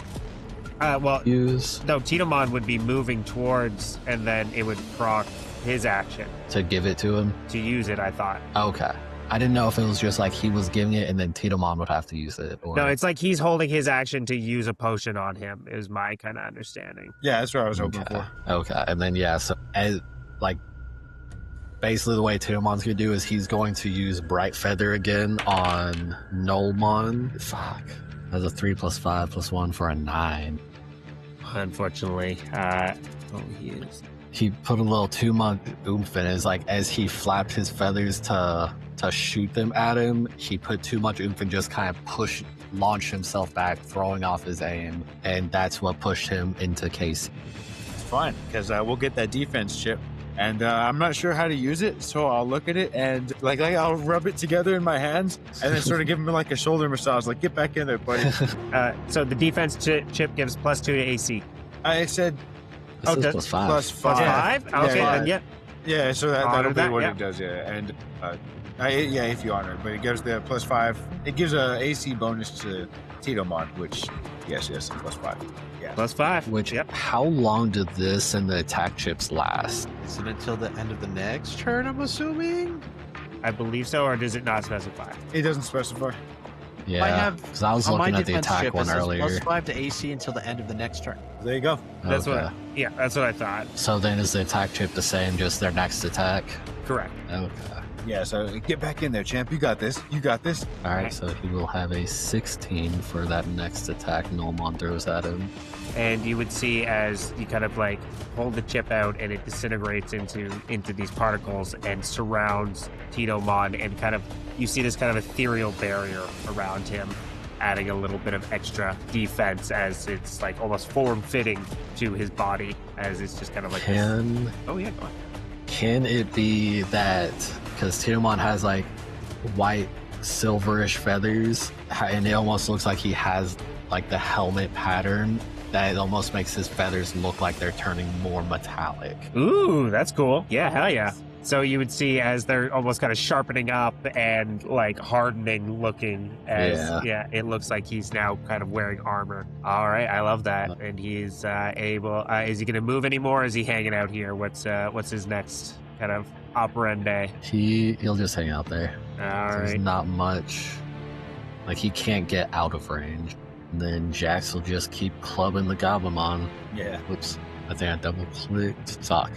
well, use? No, Titomon would be moving towards, and then it would proc his action. To give it to him? To use it, I thought. Okay. I didn't know if it was just like he was giving it and then Titomon would have to use it. Or... No, it's like he's holding his action to use a potion on him, is my kind of understanding. Yeah, that's what I was hoping for. Okay, and then, yeah, so, basically the way Titomon's going to do is he's going to use Bright Feather again on Gnollmon. Fuck. That's a 3 plus 5 plus 1 for a 9. Unfortunately, he put a little too much oomph in it. Like, as he flapped his feathers to shoot them at him, he put too much oomph and just kind of launched himself back, throwing off his aim, and that's what pushed him into Casey. It's fine, because we'll get that defense chip, and I'm not sure how to use it, so I'll look at it and I'll rub it together in my hands and then sort of give him like a shoulder massage, like, get back in there, buddy. So the defense chip gives +2 to AC. I said plus 5. Plus 5. +5? Okay, then yeah. Yeah, so that'll be what yeah. it does, yeah. And if you honor it, but it gives the +5. It gives a AC bonus to Titomon, which, yes, +5. Yeah. +5. Which, yep. How long did this and the attack chips last? Is it until the end of the next turn, I'm assuming? I believe so, or does it not specify? It doesn't specify. Yeah, because I was looking at the attack one earlier. +5 to AC until the end of the next turn. There you go. That's what I thought. So then is the attack chip the same, just their next attack? Correct. Okay. Yeah, so get back in there, champ. You got this. You got this. All right, so he will have a 16 for that next attack Gnollmon throws at him. And you would see as you kind of hold the chip out and it disintegrates into these particles and surrounds Titomon, and you see this kind of ethereal barrier around him, adding a little bit of extra defense as it's almost form-fitting to his body, as it's just kind of go on. Can it be that because Titomon has white silverish feathers and it almost looks like he has the helmet pattern, that it almost makes his feathers look like they're turning more metallic? Ooh, that's cool. Yeah, hell yeah. So you would see as they're almost kind of sharpening up and hardening looking, as it looks like he's now kind of wearing armor. All right, I love that. And he's able. Is he going to move anymore? Or is he hanging out here? What's his next kind of operandi? He'll just hang out there. All right. There's not much. He can't get out of range. And then Jax will just keep clubbing the Gnollmon. Yeah. Whoops. I think I double clicked. Fuck.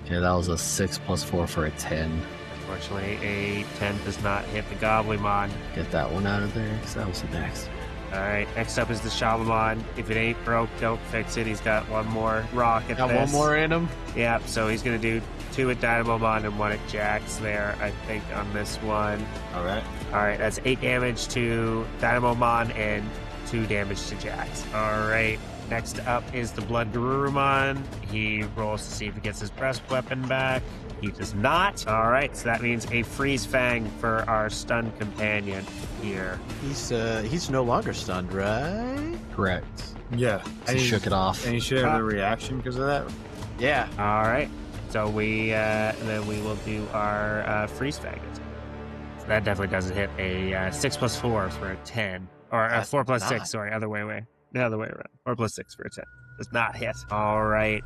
Okay, that was a 6 + 4 for a 10. Unfortunately, a 10 does not hit the Gnollmon. Get that one out of there, because that was next. All right, next up is the Shalamon. If it ain't broke, don't fix it. He's got one more rock at Got this. one more in him. Yep, so he's going to do 2 at Dynamomon and 1 at Jax there, I think, on this one. All right. All right, that's 8 damage to Dynamomon and 2 damage to Jax. All right, next up is the Blood Garurumon. He rolls to see if he gets his breast weapon back. He does not. All right, so that means a freeze fang for our stunned companion here. He's no longer stunned, right? Correct. Yeah. So shook it off. And you should have the reaction because of that. Yeah. All right, so then we will do our freeze fang. So that definitely doesn't hit. A 6 + 4 for a 10, or a 4 + 6. Sorry, other way around. 4 + 6 for a 10 does not hit. All right.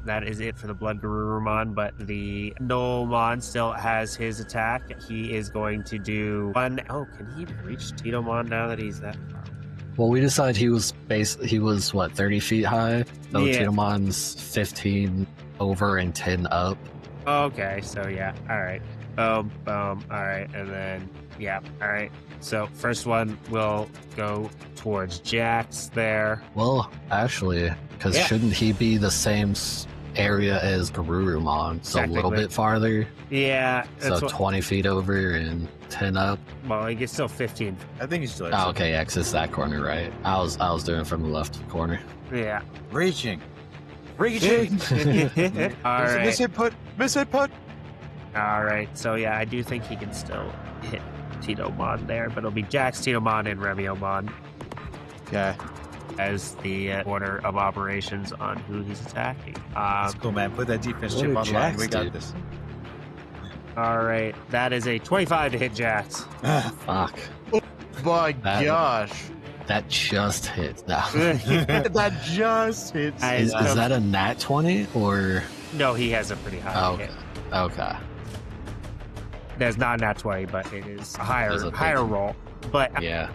That is it for the Blood Garurumon, but the Gnollmon still has his attack. He is going to do 1. Oh, can he reach Titomon now that he's that far? Well, we decided he was 30 feet high. So Yeah. Titomon's 15 over and 10 up. Okay, so yeah. All right. Boom, boom. All right, and then, yeah. All right. So first one will go towards Jax there. Well, actually, because Yeah. shouldn't he be the same area as Garurumon? So a little Technically. bit farther. Yeah. So That's what, 20 feet over and 10 up. well, he gets still 15. I think he's still. Oh, okay, X is that corner, right? I was doing it from the left corner. Yeah. Reaching. All right. Miss input. All right, so yeah, I do think he can still hit Titomon there, but it'll be Jax, Titomon, and Remeomon Okay. as the order of operations on who he's attacking. That's cool, man. Put that defense What chip did on the line. Jax We got do? this. All right, that is a 25 to hit Jax. Fuck. My That- gosh. That just hit. No. That just hits. Is that a nat 20 or? No, he has a pretty high Oh, hit. okay. That's not a nat 20, but it is a There's a higher big- roll. But Yeah.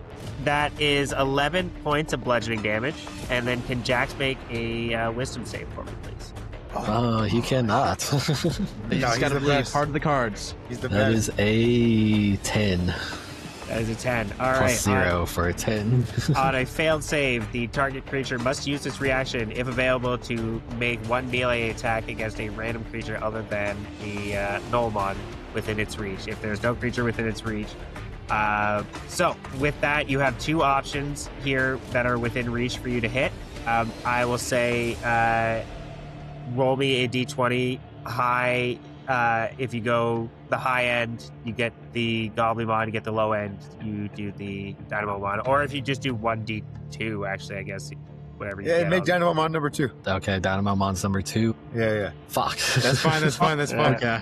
that is 11 points of bludgeoning damage. And then can Jax make a wisdom save for me, please? He cannot. He's he's got to the be best. part of the cards. He's the That best. is a 10 That is a 10. All plus right. 0 for a 10. On a failed save, the target creature must use its reaction, if available, to make 1 melee attack against a random creature other than the Gnollmon within its reach. If there's no creature within its reach. So, with that, you have 2 options here that are within reach for you to hit. I will say, roll me a d20 high. If you go the high end, you get the Gnollmon. You get the low end, you do the Dynamomon. Or if you just do 1d2, actually, I guess, whatever you Yeah, get. make Dynamomon number 2. Okay, Dynamomon's number 2. Yeah. Fuck. That's fine. That's fine. That's fine. Okay.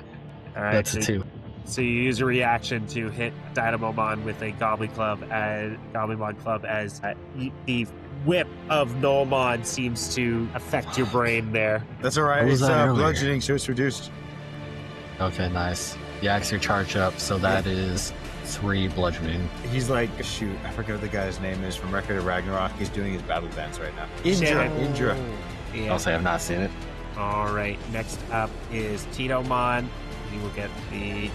All right, That's so, a 2. so you use a reaction to hit Dynamomon with a Gnollmon club as the whip of Gnollmon seems to affect your brain there. That's all right. What was It's that earlier? bludgeoning, so it's reduced. Okay, nice. Yeah, your charge up, so that is 3 bludgeoning. He's like, shoot, I forget what the guy's name is from Record of Ragnarok. He's doing his battle dance right now. Indra. Indra. Yeah. I'll say I've not seen it. All right. Next up is Titomon. He will get the.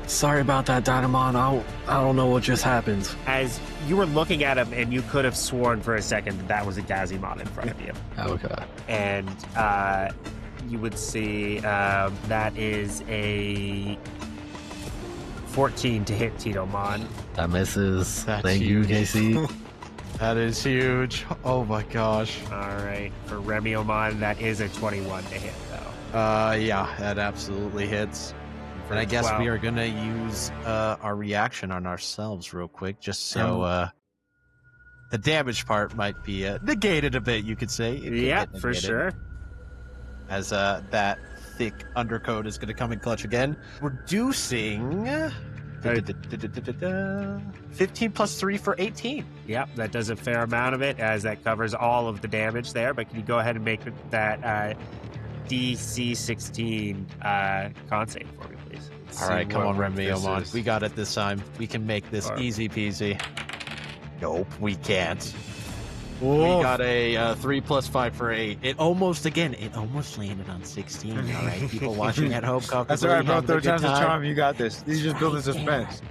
Sorry about that, Dynamon. I don't know what just happened. As you were looking at him, and you could have sworn for a second that was a Gazimon in front of you, Okay. and you would see that is a 14 to hit Titomon. That misses. That's Thank you, huge. Casey. That is huge. Oh my gosh. All right, for Remeomon, that is a 21 to hit though. Yeah, that absolutely hits. For And I guess 12. we are gonna use our reaction on ourselves real quick, just so the damage part might be negated a bit. You could say. It could Yeah, get for negated, sure. As that thick undercoat is gonna come in clutch again, reducing 15 plus 3 for 18. Yep, that does a fair amount of it, as that covers all of the damage there. But can you go ahead and make that DC 16 con save for me, please? All right, come on, what this Remeomon. is. We got it this time. We can make this All right. easy peasy. Nope, we can't. We got a 3 + 5 for 8. It almost landed on 16. All right, people watching at home. That's all right, bro. Third time's a charm. You got this. These are just building suspense.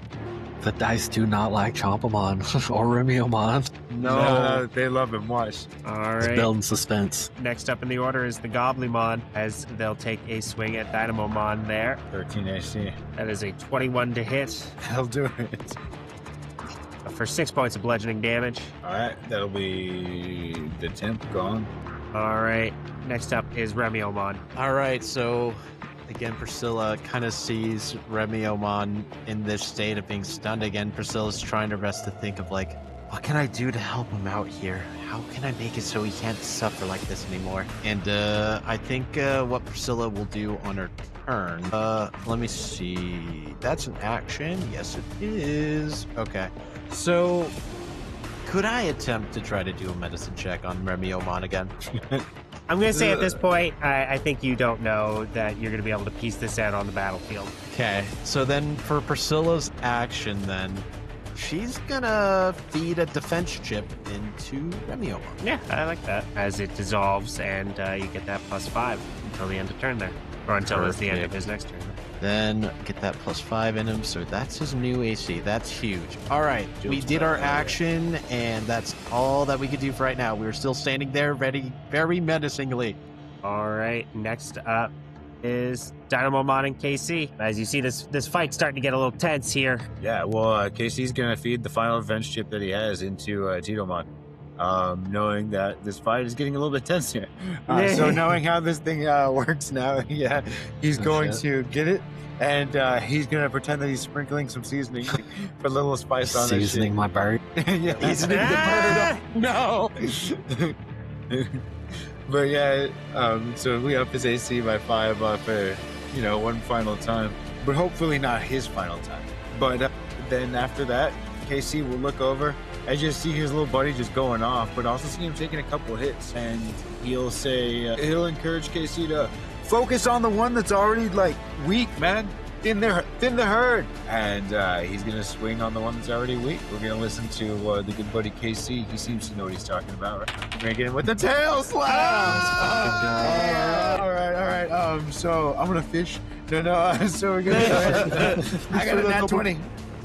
The dice do not like Chompamon or Remeomon. No, they love him. Watch. All It's right. building suspense. Next up in the order is the Gnollmon, as they'll take a swing at Dynamomon there. 13 AC. That is a 21 to hit He'll do it. for 6 points of bludgeoning damage. All right, that'll be the temp gone. All right. Next up is Remeomon. All right, so again, Priscilla kind of sees Remeomon in this state of being stunned again. Priscilla's trying her best to think of, like, what can I do to help him out here? How can I make it so he can't suffer like this anymore? And I think what Priscilla will do on her turn, let me see. That's an action. Yes, it is. Okay. So could I attempt to try to do a medicine check on Remeomon again? I'm going to say at this point, I think you don't know that you're going to be able to piece this out on the battlefield. Okay, so then for Priscilla's action, then she's gonna feed a defense chip into Remeomon. Yeah, I like that. As it dissolves, and you get that +5 until the end of turn there. Or until it's the end of his next turn. Then get that +5 in him, so that's his new AC. That's huge. All right, we did our action, and that's all that we could do for right now. We're still standing there, ready, very menacingly. All right, next up is Dynamomon and KC. As you see, this fight's starting to get a little tense here. Yeah, well, Casey's going to feed the final revenge chip that he has into Titomon. Knowing that this fight is getting a little bit tense here. So knowing how this thing works now, yeah, he's going to get it, and he's going to pretend that he's sprinkling some seasoning for a little spice on that Seasoning my bird. yeah, seasoning the bird. No! But yeah, so we up his AC by 5 for, one final time. But hopefully not his final time. But then after that, KC will look over and just see his little buddy just going off, but also see him taking a couple hits. And he'll say, he'll encourage KC to focus on the one that's already, weak, man. Thin the herd. And he's going to swing on the one that's already weak. We're going to listen to the good buddy KC. He seems to know what he's talking about, right? We're going to get him with the tail slap. All right. So I'm going to fish. No. So we're going to I got a nat 20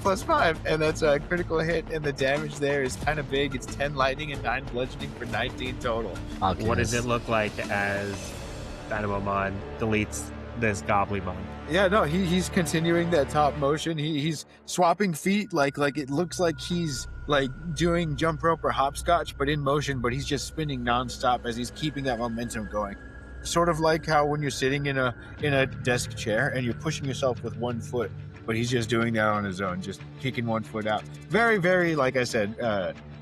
+5, and that's a critical hit, and the damage there is kind of big. It's 10 lightning and 9 bludgeoning for 19 total. Okay. What does it look like as Dynamomon deletes this Gnollmon? Yeah, no, he's continuing that top motion. He's swapping feet, like it looks like he's doing jump rope or hopscotch, but in motion. But he's just spinning nonstop as he's keeping that momentum going. Sort of like how when you're sitting in a desk chair and you're pushing yourself with one foot, but he's just doing that on his own, just kicking one foot out. Very, very, like I said,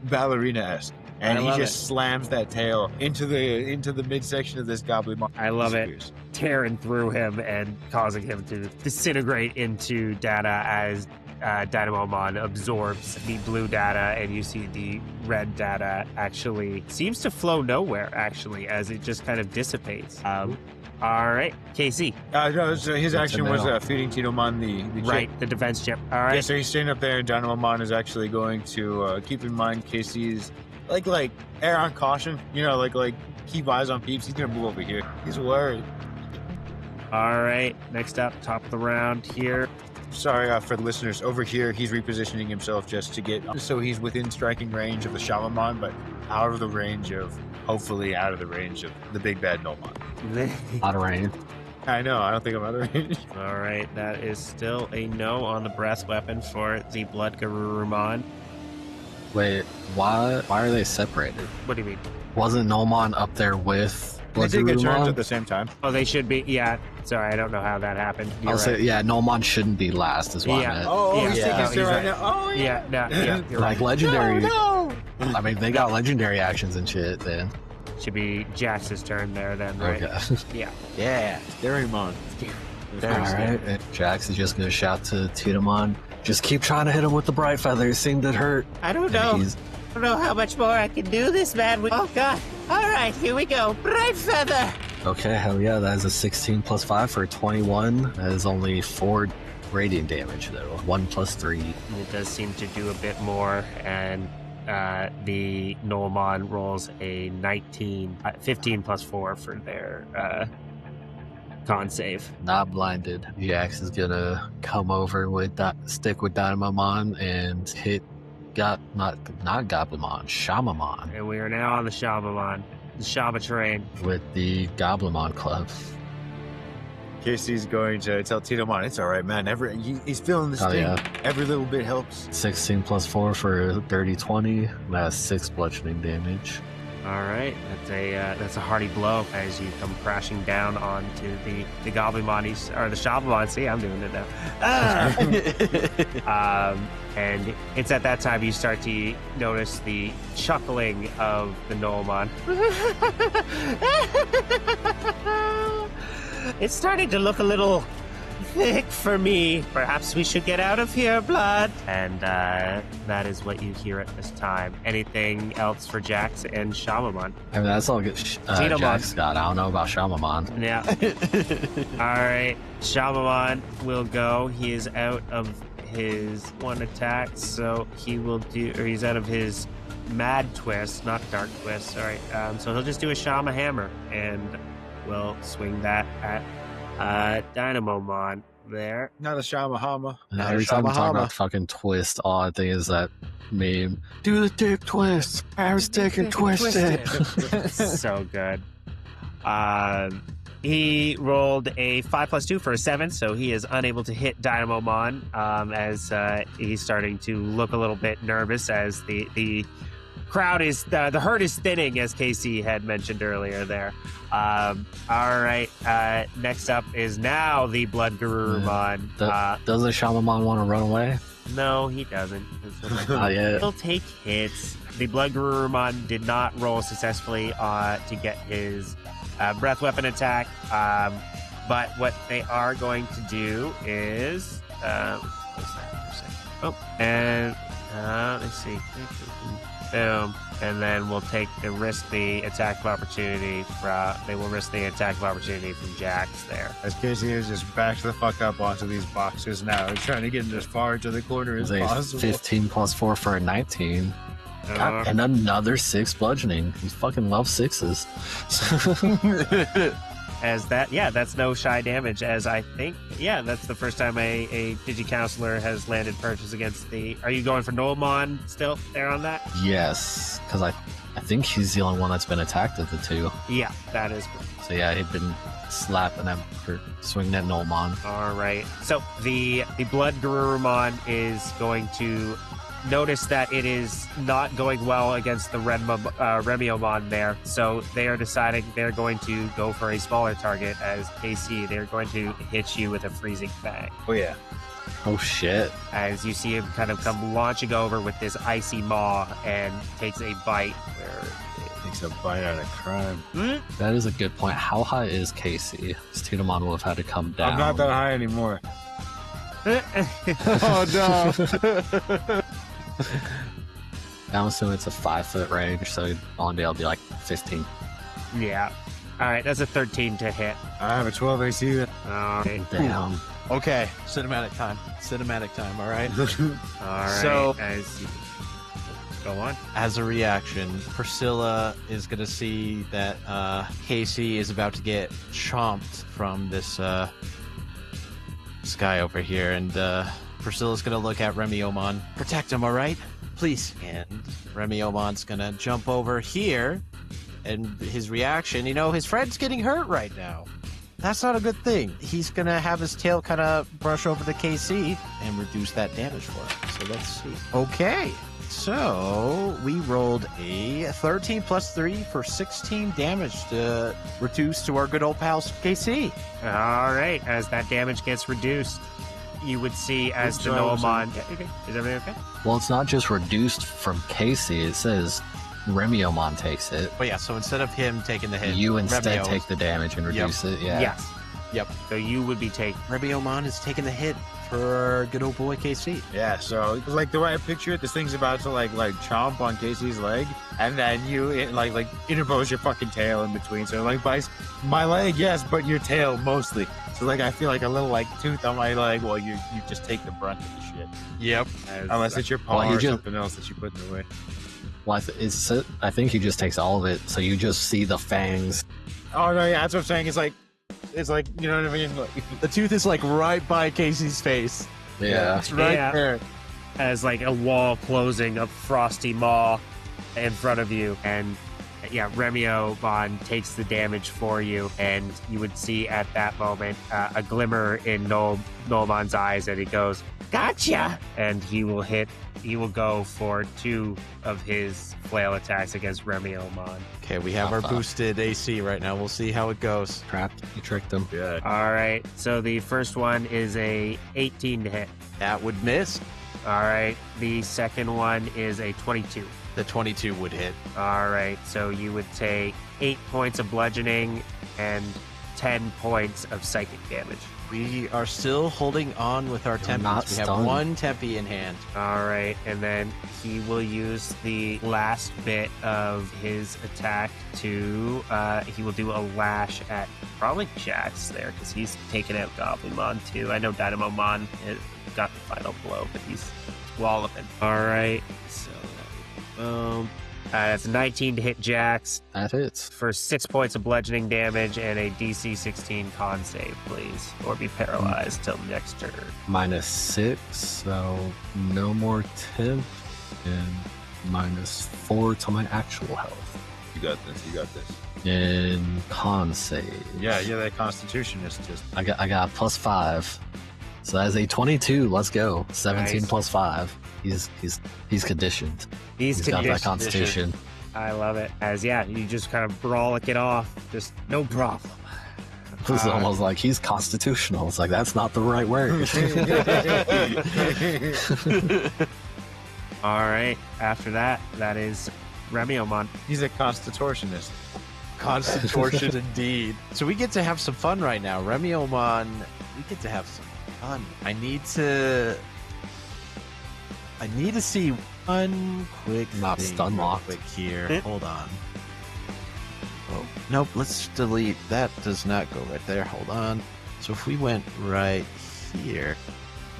ballerina-esque. And he just slams that tail into the midsection of this Gnollmon. I love it. Tearing through him and causing him to disintegrate into data as Dynamomon absorbs the blue data, and you see the red data actually seems to flow nowhere, actually, as it just kind of dissipates. All right, KC. No, so his action was feeding Titomon the chip. Right, the defense chip. All right. Yeah, so he's staying up there, and Dynamomon is actually going to keep in mind KC's like air on caution. Like keep eyes on peeps. He's gonna move over here. He's worried. All right, next up, top of the round here. Sorry for the listeners. Over here, he's repositioning himself just to get so he's within striking range of the Shaman, but hopefully out of the range of the big bad Gnollmon. Out of range. I know. I don't think I'm out of range. All right, that is still a no on the breast weapon for the Blood Garurumon. Wait, why are they separated? What do you mean? Wasn't Gnollmon up there with They did get turns Blood at the same time. Oh, they should be. Yeah. Sorry, I don't know how that happened. You're I'll say, right. yeah, Gnollmon shouldn't be last, is what Yeah. I meant. Oh, Yeah. he's taking No, steroid he's right. now. Oh, yeah. You're Like right. legendary. No. I mean, they got legendary actions and shit then. Should be Jax's turn there then, right? Okay. Yeah. Sterimon. All right. Jax is just going to shout to Titomon, just keep trying to hit him with the bright feathers. Seemed to hurt. I don't know. I don't know how much more I can do this, man. Oh, God. All right, here we go. Bright feather. Okay, hell yeah. That is a 16 + 5 for 21. That is only 4 radiant damage, though. 1 + 3. It does seem to do a bit more, and the Gnollmon rolls a 19, 15 plus 4 for their con save. Not blinded. Jax is gonna come over with stick with Dynamomon and hit not Goblimon, Shamamon. And we are now on the Shamamon, the Shama terrain. With the Goblimon club. Casey's going to tell Tinomon, it's all right, man. He's feeling this thing. Yeah. Every little bit helps. 16 plus 4 for 30-20. That's 6 bludgeoning damage. All right, that's a hearty blow as you come crashing down onto the Goblimon, or the Shamamon. See, I'm doing it now. And it's at that time you start to notice the chuckling of the Gnollmon. It's starting to look a little thick for me. Perhaps we should get out of here, blood. And that is what you hear at this time. Anything else for Jax and Shamamon? I mean, that's all good. Jax got. I don't know about Shamamon. Yeah. All right. Shamamon will go. He is out of his one attack, so he will do, or he's out of his mad twist, not dark twist. Sorry. So he'll just do a Shama hammer, and we'll swing that at Dynamomon there. Not a Shamahama. Every time we talk about fucking twist, all I think is that meme. Do the dick twist. I was dick and twisted. So good. He rolled a 5 plus 2 for a 7, so he is unable to hit Dynamomon as he's starting to look a little bit nervous as the crowd is, the herd is thinning, as Casey had mentioned earlier there. All right, next up is now the Blood Garurumon. Does the Shamamon want to run away? No, he doesn't. Not yet. He'll take hits. The Blood Garurumon did not roll successfully to get his breath weapon attack, but what they are going to do is let's see. Boom. And then we'll risk the attack of opportunity from Jax there. As Casey is just backed the fuck up onto these boxes now, trying to get as far into the corner as possible. 15 plus 4 for a 19. God, and another 6 bludgeoning. He fucking loves 6s. That's no shy damage, as I think, that's the first time a Digi-Counselor has landed purchase against are you going for Gnollmon still there on that? Yes, because I think he's the only one that's been attacked of the two. Yeah, that is good. So yeah, he'd been slapping him for swinging at Gnollmon. All right, so the Blood Garurumon is going to notice that it is not going well against the Remeomon there, so they are deciding they're going to go for a smaller target. As KC, they're going to hit you with a freezing fang. Oh yeah. Oh shit. As you see him kind of come launching over with this icy maw and takes a bite Takes a bite out of crime. That is a good point. How high is Casey? Tinomon will have had to come down. I'm not that high anymore. Oh no. I'm assuming it's a 5-foot range, so on day I'll be like 15. Yeah. All right, that's a 13 to hit. I have a 12 AC. All right. Damn. Okay, cinematic time, all right? All right. So, go on. As a reaction, Priscilla is going to see that Casey is about to get chomped from this guy over here, and Priscilla's going to look at Remeomon. Protect him, all right? Please. And Remiomon's going to jump over here, and his reaction, his friend's getting hurt right now. That's not a good thing. He's going to have his tail kind of brush over the KC and reduce that damage for him. So let's see. Okay. So we rolled a 13 plus 3 for 16 damage to reduce to our good old pal KC. All right. As that damage gets reduced, you would see as the Gnollmon... Is everything okay? Well, it's not just reduced from Casey. It says Remeomon takes it. But yeah, so instead of him taking the hit, you instead take the damage and reduce it. Yeah. Yes. Yep. So you would be taking... Remeomon is taking the hit for our good old boy KC. Yeah, so the way I picture it, this thing's about to like chomp on Casey's leg, and then you like interpose your fucking tail in between. So bites my leg, yes, but your tail mostly. So I feel like a little tooth on my leg. Well, you just take the brunt of the shit. Yep. Unless it's your paw or something else that you put in the way. Well, I think he just takes all of it, so you just see the fangs. Oh no, yeah, that's what I'm saying. It's like you know what I mean. Like, The tooth is like right by Casey's face. Yeah. It's right Yeah. there. As like a wall closing of frosty maw in front of you, and yeah, Remeomon takes the damage for you, and you would see at that moment a glimmer in Gnollmon's eyes, and he goes, "Gotcha!" And he will go for 2 of his flail attacks against Remeomon. Okay, we have our boosted AC right now. We'll see how it goes. Trapped. You tricked him. yeah. All right, so the first one is a 18 to hit. That would miss. All right, the second one is a 22. The 22 would hit. All right, so you would take 8 points of bludgeoning and 10 points of psychic damage. We are still holding on with our You're not tempies. We have stunned. 1 tempy in hand. All right, and then he will use the last bit of his attack to, he will do a lash at probably Jax there, because he's taken out Gnollmon too. I know Dynamomon got the final blow, but he's walloping. All right, so that's 19 to hit Jax That hits. for 6 points of bludgeoning damage and a DC 16 con save, please, or be paralyzed till next turn. -6, so no more temp, and -4 to my actual health. You got this. You got this. And con save. Yeah. That Constitution is just. I got +5. So that's a 22. Let's go. 17 Nice. plus 5. He's conditioned. He's got that conditioned. constitution. I love it. As yeah, you just kind of brolic it off. Just no problem. It's almost like he's constitutional. It's like that's not the right word. All right. After that is Remeomon. He's a constitutionist. Constitution indeed. So we get to have some fun right now. Remeomon, we get to have some fun. I need to see one quick Not thing stun real locked. quick here. Hold on. Oh, nope, let's delete. That does not go right there. Hold on. So if we went right here,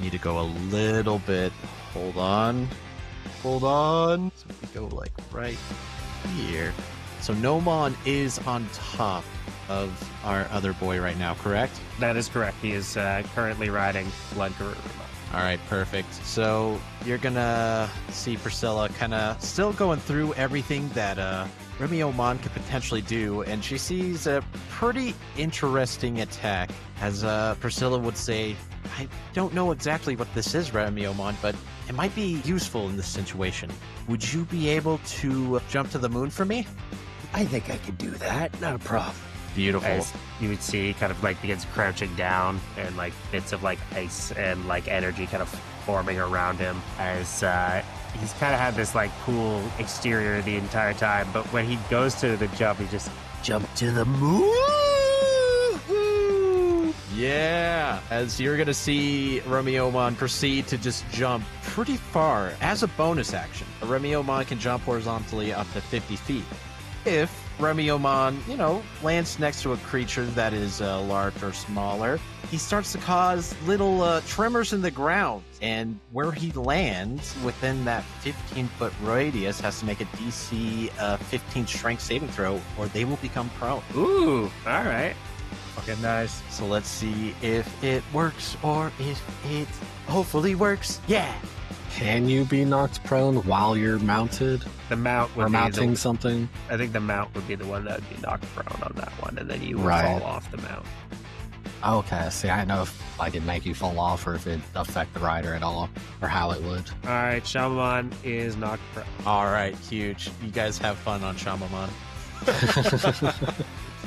need to go a little bit. Hold on. Hold on. So if we go like right here. So Gnollmon is on top of our other boy right now, correct? That is correct. He is currently riding Blood Garurumon. All right, perfect. So you're gonna see Priscilla kind of still going through everything that Remeomon could potentially do, and she sees a pretty interesting attack. As Priscilla would say, I don't know exactly what this is, Remeomon, but it might be useful in this situation. Would you be able to jump to the moon for me? I think I can do that. Not a problem. Beautiful. As you would see, kind of like begins crouching down, and like bits of like ice and like energy kind of forming around him. As he's kind of had this like cool exterior the entire time, but when he goes to the jump, he just Jump to the moon. Yeah, as you're going to see Remeomon proceed to just jump pretty far as a bonus action. Remeomon can jump horizontally up to 50 feet. If Remeomon, lands next to a creature that is large or smaller, he starts to cause little tremors in the ground. And where he lands within that 15-foot radius has to make a DC 15 strength saving throw, or they will become prone. ooh, all right. Fucking nice. So let's see if it works or if it hopefully works. Yeah. Can you be knocked prone while you're mounted The mount would or be mounting the, something? I think the mount would be the one that would be knocked prone on that one, and then you would Right. fall off the mount. Okay, see, I know if I could make you fall off or if it affect the rider at all or how it would. All right, Shaman is knocked prone. All right, huge. You guys have fun on Shamamon.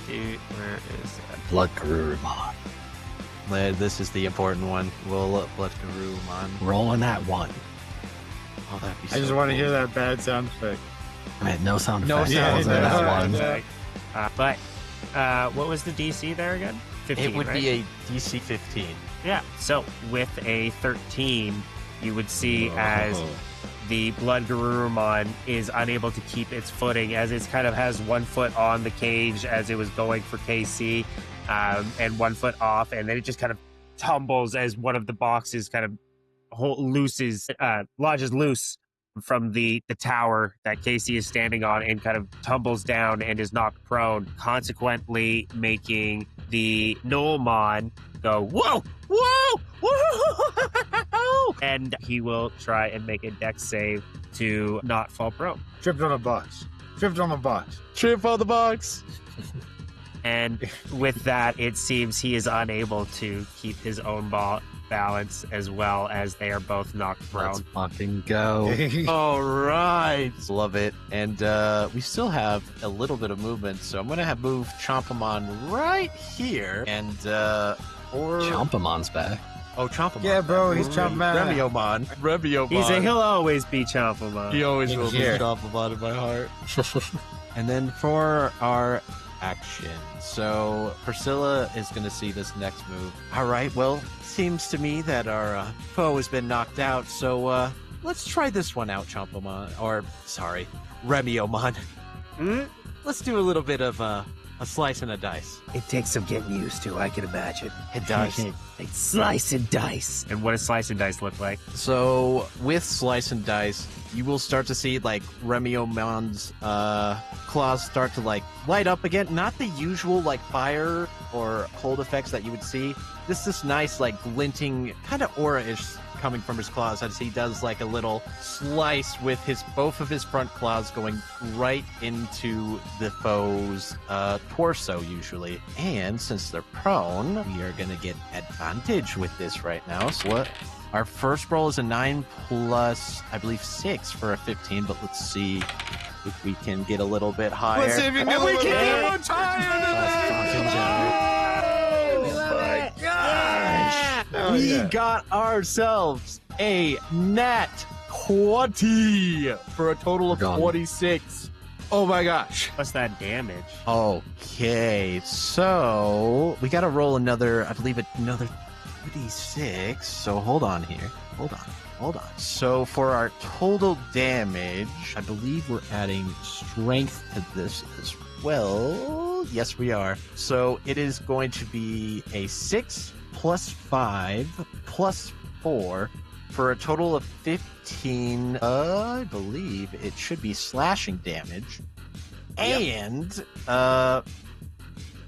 Dude, where is that? Blood Garurumon. This is the important one. We'll let Garurumon. Rolling that one. Oh, that'd be I just so want to cool. hear that bad sound effect. I mean, no sound No effects. sound Wasn't effects. that one. Yeah. But what was the DC there again? 15, It would right? be a DC 15. Yeah, so with a 13, you would see as the Blood Garurumon is unable to keep its footing, as it kind of has 1 foot on the cage as it was going for KC, and 1 foot off, and then it just kind of tumbles as one of the boxes kind of lodges loose from the tower that Casey is standing on and kind of tumbles down and is knocked prone, consequently making the Gnollmon go, whoa, whoa, whoa, and he will try and make a dex save to not fall prone. Tripped on a box. Tripped on a box. Trip on the box. And with that, it seems he is unable to keep his own balance as well as they are both knocked prone. Let's fucking go. All right. Love it. And we still have a little bit of movement, so I'm going to have move Chompamon right here. And, or... Chompamon's back. Oh, Chompamon. Yeah, bro, he's Chompamon. Remeomon. He'll always be Chompamon. He always will be Here. Chompamon in my heart. And then for our action. So Priscilla is going to see this next move. All right, well, seems to me that our foe has been knocked out, so let's try this one out, Chompamon. Or, sorry, Remeomon. Let's do a little bit of a slice and a dice. It takes some getting used to, I can imagine. It does. Like slice and dice. And what does slice and dice look like? So with slice and dice, you will start to see like Remeomon's claws start to like light up again. Not the usual like fire or cold effects that you would see. This nice like glinting kind of aura-ish coming from his claws as he does like a little slice with both of his front claws going right into the foe's torso usually. And since they're prone, we are gonna get advantage with this right now. So what? Our first roll is a 9 plus, I believe, 6 for a 15, but let's see if we can get a little bit higher. Let's see if we can get a little bit much We got ourselves a nat 20 for a total of 26. Oh my gosh. What's that damage? Okay, so we gotta roll another, I believe another 2d6. So hold on here. Hold on. So for our total damage, I believe we're adding strength to this as well. Yes, we are. So it is going to be a 6 plus 5 plus 4 for a total of 15. I believe it should be slashing damage. And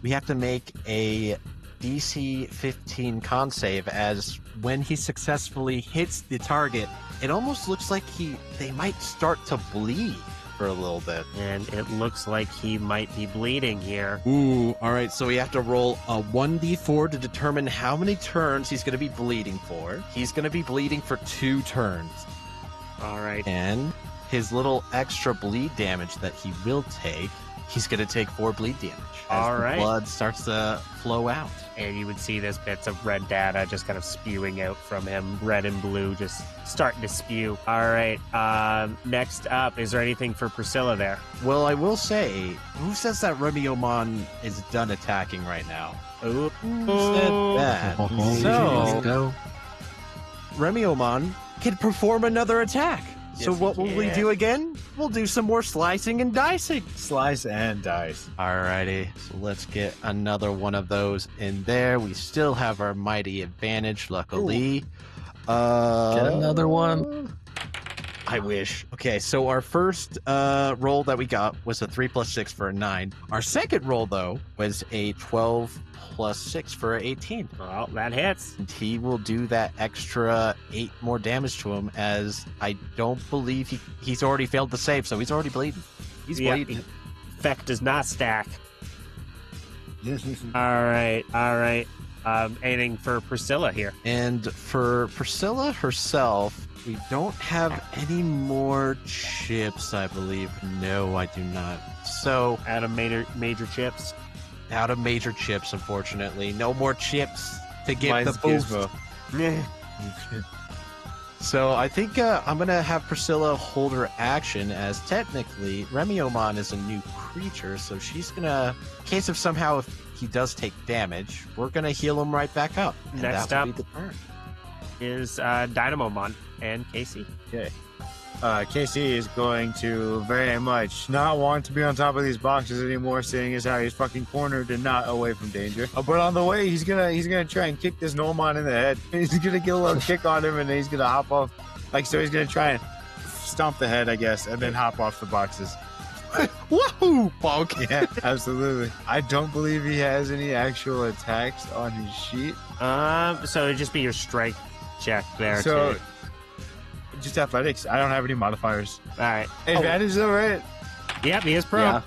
we have to make a DC 15 con save, as when he successfully hits the target, it almost looks like they might start to bleed for a little bit. And it looks like he might be bleeding here. Ooh, all right, so we have to roll a 1d4 to determine how many turns he's going to be bleeding for. He's going to be bleeding for 2 turns. All right. And his little extra bleed damage that he will take, he's going to take 4 bleed damage as All right. the blood starts to flow out. And you would see this bits of red data just kind of spewing out from him, red and blue just starting to spew. All right, next up, is there anything for Priscilla there? Well, I will say, who says that Remeomon is done attacking right now? Who said that? Let's go. Remeomon can perform another attack. So Yes, what he will we can. do again? We'll do some more slicing and dicing. Slice and dice. Alrighty, so let's get another one of those in there. We still have our mighty advantage, luckily. Get another one. I wish. Okay, so our first roll that we got was a 3 plus 6 for a 9. Our second roll, though, was a 12 plus 6 for an 18. Well, that hits. And he will do that extra 8 more damage to him, as I don't believe he's already failed to save, so he's already bleeding. He's bleeding. Effect does not stack. All right. Anything for Priscilla here? And for Priscilla herself, we don't have any more chips, I believe. No, I do not. So, Out of major chips. out of major chips, unfortunately. No more chips to give Mine's the boost. Gizmo. So I think I'm going to have Priscilla hold her action, as technically Remeomon is a new creature, so she's going to, in case of somehow if he does take damage, we're going to heal him right back up. And Next that will up. be the turn. Is Dynamomon and Casey. KC is going to very much not want to be on top of these boxes anymore, seeing as how he's fucking cornered and not away from danger. But on the way, he's gonna try and kick this Gnollmon in the head. He's gonna get a little kick on him, and he's gonna hop off. So he's gonna try and stomp the head, I guess, and then hop off the boxes. Woohoo! Bonk. Yeah, absolutely. I don't believe he has any actual attacks on his sheet. So it'd just be your strength check there. So, too. just athletics. I don't have any modifiers. All right. Advantage though, right? Yep, he is prone. Yeah.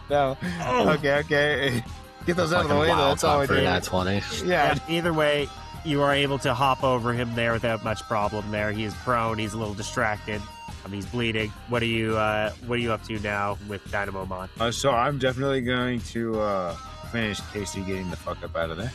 No. Oh. Okay. Get those out of the Fucking way, though. wild That's all I for did. that 20. Yeah. Either way, you are able to hop over him there without much problem. There, he is prone. He's a little distracted. He's bleeding. What are you up to now with Dynamomon? So I'm definitely going to finish Casey getting the fuck up out of there.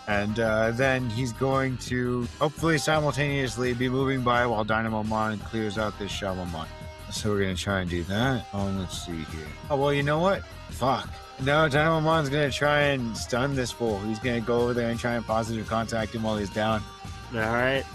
And then he's going to hopefully simultaneously be moving by while Dynamomon clears out this Shamamon. So we're going to try and do that. Let's see here. Oh, well, you know what? Fuck. No, Dynamomon's going to try and stun this fool. He's going to go over there and try and positive contact him while he's down. All right.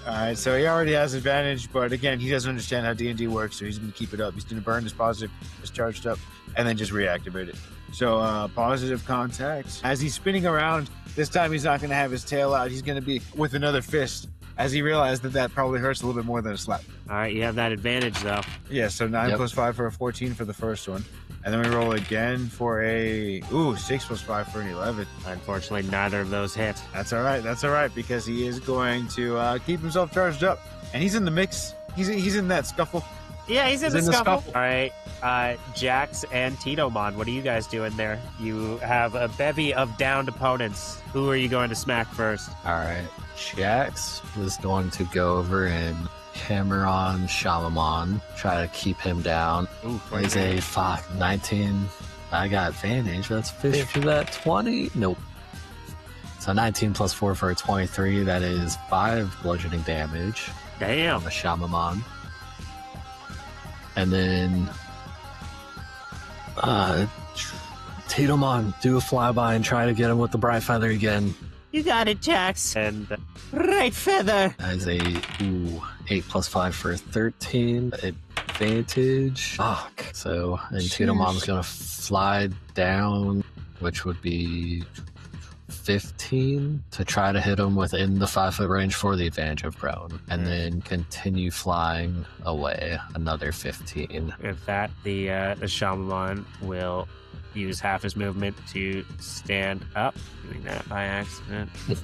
Alright, so he already has advantage, but again, he doesn't understand how D&D works, so he's going to keep it up. He's going to burn his positive, his charged up, and then just reactivate it. So, positive contact. As he's spinning around, this time he's not going to have his tail out. He's going to be with another fist, as he realized that probably hurts a little bit more than a slap. All right, you have that advantage, though. Yeah, so 9 Yep. plus 5 for a 14 for the first one. And then we roll again for a 6 plus 5 for an 11. Unfortunately, neither of those hit. That's all right, because he is going to keep himself charged up. And he's in the mix. He's in that scuffle. Yeah, he's in the in the scuffle. scuffle. All right, Jax and Titomon, what are you guys doing there? You have a bevy of downed opponents. Who are you going to smack first? All right. Jax was going to go over and hammer on Shamamon, try to keep him down. Ooh, He's a 19. I got advantage. That's fish for that 20. Nope. So 19 plus 4 for a 23. That is 5 bludgeoning damage Damn. on the Shamamon. And then Titomon, do a flyby and try to get him with the Bright Feather again. You got it, Jax. And right feather. That is a 8 plus 5 for 13. Advantage. Fuck. So, and Titomon's gonna fly down, which would be 15 to try to hit him within the 5-foot range for the advantage of prone, and then continue flying away another 15. With that, the Shamamon will use half his movement to stand up. Doing that by accident. He is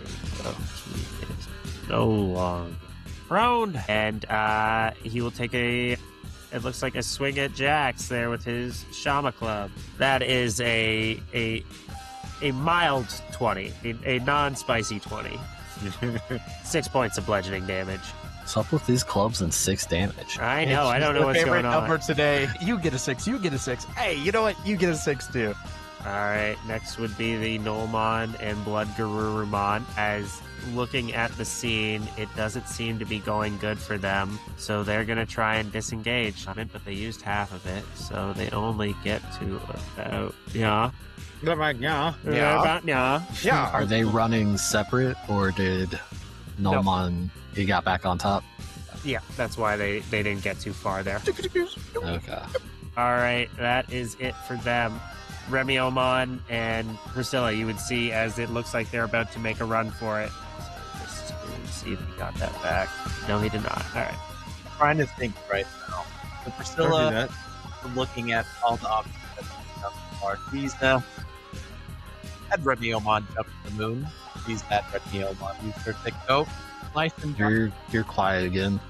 no longer prone. And he will take it looks like a swing at Jax there with his Shama Club. That is a mild 20, a non-spicy 20. 6 points of bludgeoning damage. What's up with these clubs and 6 damage? I know, I don't know what's going on. Number today. You get a 6. You get a 6. Hey, you know what? You get a 6 too. All right, next would be the Gnollmon and Blood Garurumon. As looking at the scene, it doesn't seem to be going good for them, so they're going to try and disengage on it, but they used half of it, so they only get to about, Yeah. Are they running separate, or did Gnollmon, he got back on top? Yeah, that's why they didn't get too far there. Okay. All right, that is it for them. Remeomon and Priscilla, you would see as it looks like they're about to make a run for it. So just to see if he got that back. No, he did not. All right. Trying to think right now. So Priscilla, looking at all the options that are, she's had Remeomon jump to the moon. She's that Remeomon. Use her thick coat. Nice and You're quiet again.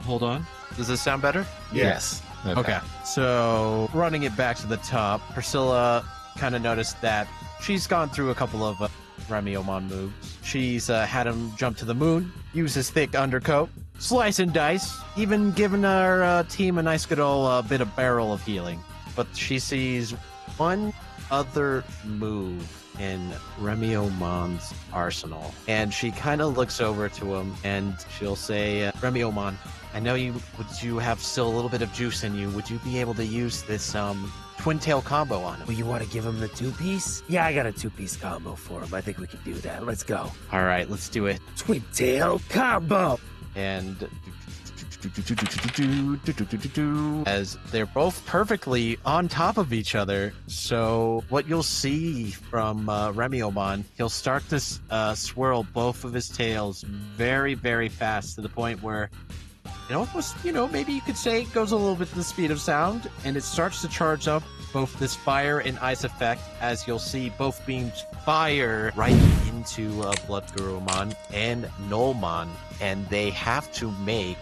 Hold on. Does this sound better? Yes. Okay. So, running it back to the top, Priscilla kind of noticed that she's gone through a couple of Remeomon moves. She's had him jump to the moon, use his thick undercoat, slice and dice, even giving our team a nice good old bit of barrel of healing. But she sees one other move in Remeomon's arsenal, and she kind of looks over to him and she'll say, Remeomon, I know you have still a little bit of juice in you. Would you be able to use this twin tail combo on him? Well, you want to give him the 2-piece? Yeah, I got a 2-piece combo for him. I think we can do that. Let's go. All right, let's do it. Twin tail combo. And as they're both perfectly on top of each other. So what you'll see from Remeomon, he'll start to swirl both of his tails very, very fast to the point where it almost, maybe you could say it goes a little bit to the speed of sound, and it starts to charge up both this fire and ice effect, as you'll see both beams fire right into Blood Garurumon and Gnollmon, and they have to make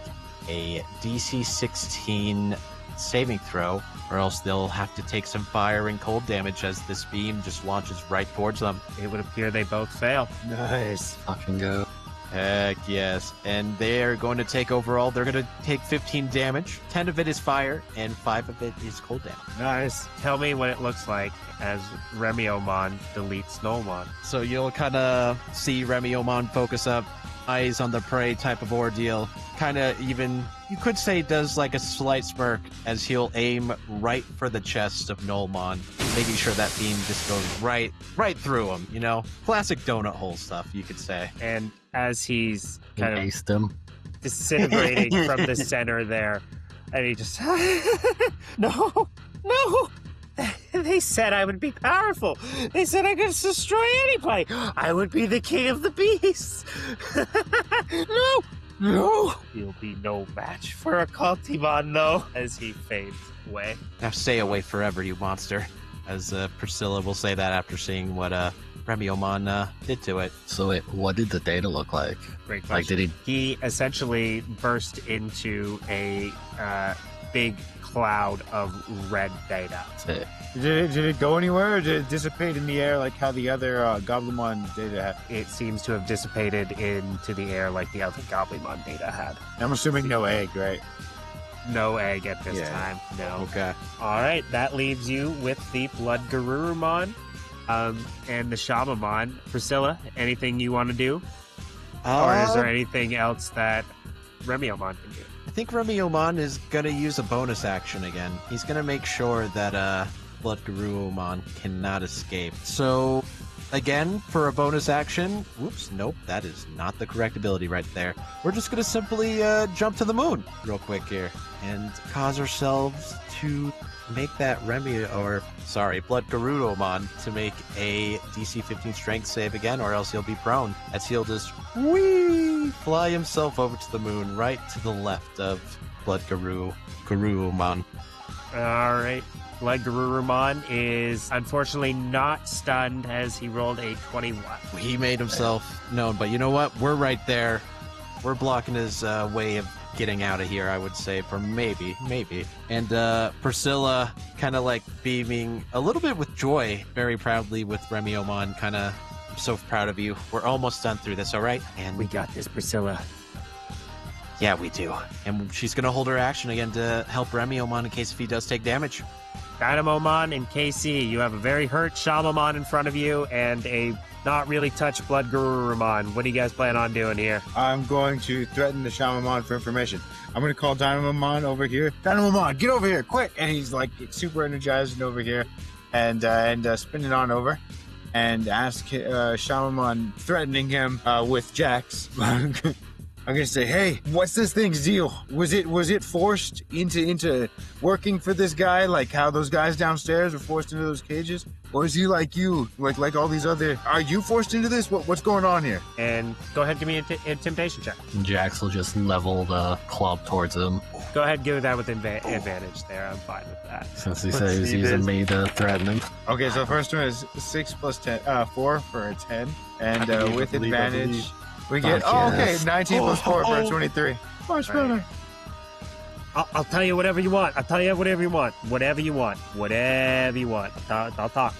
a DC 16 saving throw, or else they'll have to take some fire and cold damage as this beam just launches right towards them. It would appear they both fail. Nice. Fucking go. Heck yes. And they're going to take overall, they're going to take 15 damage. 10 of it is fire, and 5 of it is cold damage. Nice. Tell me what it looks like as Remeomon deletes Gnollmon. So you'll kind of see Remeomon focus up, eyes on the prey type of ordeal. Kind of even, you could say, does like a slight smirk as he'll aim right for the chest of Gnollmon, making sure that beam just goes right through him, Classic donut hole stuff, you could say. And as he's kind of Aced him. disintegrating from the center there, and he just, no. They said I would be powerful. They said I could destroy anybody. I would be the king of the beasts. No. You'll be no match for a Cultimon, though, as he fades away. Now stay away forever, you monster. As Priscilla will say that after seeing what Remeomon did to it. So wait, what did the data look like? Great question. Like, did he? He essentially burst into a big cloud of red data. Did it go anywhere, or did it dissipate in the air like how the other Goblimon data had? It seems to have dissipated into the air like the other Goblimon data had. I'm assuming no egg, right? No egg at this time. No. Okay. All right, that leaves you with the Blood Garurumon and the Shamamon. Priscilla, anything you want to do? Or is there anything else that Remeomon can do? I think Remeomon is going to use a bonus action again. He's going to make sure that Blood Garurumon cannot escape. So, again, for a bonus action, whoops, nope, that is not the correct ability right there. We're just going to simply jump to the moon real quick here and cause ourselves to make that Blood Garurumon to make a DC 15 strength save again, or else he'll be prone, as he'll just fly himself over to the moon right to the left of Blood Garurumon. All right. Blood Garurumon is unfortunately not stunned as he rolled a 21. He made himself known, but you know what? We're right there. We're blocking his way of getting out of here, I would say, for maybe. And Priscilla kind of like beaming a little bit with joy, very proudly with Remeomon, kind of, I'm so proud of you. We're almost done through this, all right? And We got this, Priscilla. yeah, we do. And she's going to hold her action again to help Remeomon in case if he does take damage. Dynamomon and KC, you have a very hurt Shamamon in front of you and a not really touched Blood Garurumon. What do you guys plan on doing here? I'm going to threaten the Shamamon for information. I'm going to call Dynamomon over here. Dynamomon, get over here, quick! And he's like super energized and over here, and spinning on over, and ask Shamamon, threatening him with Jax. I'm gonna say, hey, what's this thing's deal? Was it forced into working for this guy, like how those guys downstairs were forced into those cages? Or is he like you, like all these other? Are you forced into this? What's going on here? And go ahead and give me an intimidation check. Jax will just level the club towards him. Go ahead and give that with advantage there. I'm fine with that. Since he said he's using me to threaten him. Okay, so the first one is 6 plus 10, 4 for a 10, and with advantage. We get, okay, 19 plus 4 for a 23. Much better. I'll tell you whatever you want. I'll tell you whatever you want. Whatever you want. Whatever you want. I'll talk.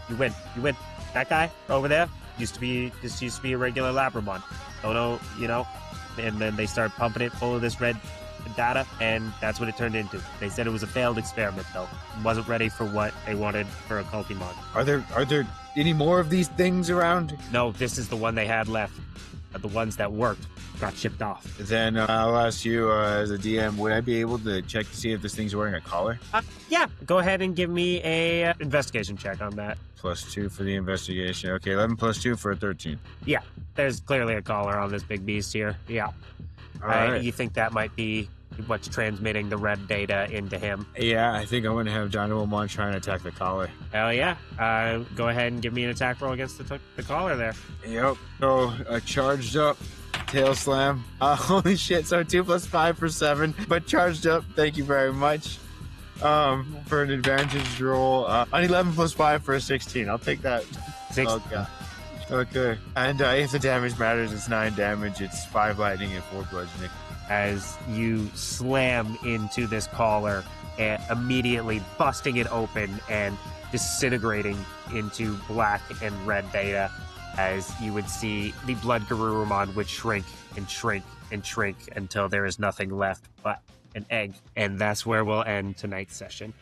You win. That guy over there used to be a regular Labramon. Don't know, and then they started pumping it full of this red data, and that's what it turned into. They said it was a failed experiment, though. It wasn't ready for what they wanted for a Cultimon. Are there any more of these things around? No, this is the one they had left. The ones that worked got shipped off. Then I'll ask you as a DM, would I be able to check to see if this thing's wearing a collar? Yeah, go ahead and give me a investigation check on that. +2 for the investigation. Okay, 11 plus 2 for a 13. Yeah, there's clearly a collar on this big beast here. Yeah. All right. You think that might be what's transmitting the red data into him? Yeah, I think I'm going to have Dynamomon try and attack the collar. Hell yeah. Go ahead and give me an attack roll against the collar there. Yep. So, charged up tail slam. Holy shit, so 2 + 5 for 7, but charged up. Thank you very much. For an advantage roll. An 11 + 5 for a 16. I'll take that. 6. Oh, God. Okay. And if the damage matters, it's 9 damage. It's 5 lightning and 4 bludgeoning. As you slam into this collar, and immediately busting it open and disintegrating into black and red data, as you would see the blood Garurumon would shrink and shrink and shrink until there is nothing left but an egg. And that's where we'll end tonight's session.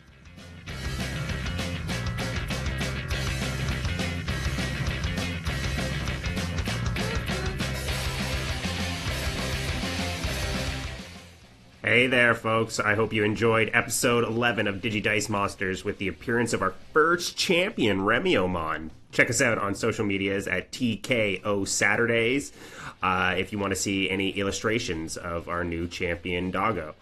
Hey there, folks. I hope you enjoyed episode 11 of Digidice Monsters with the appearance of our first champion, Remeomon. Check us out on social medias at TKO Saturdays if you want to see any illustrations of our new champion, Doggo.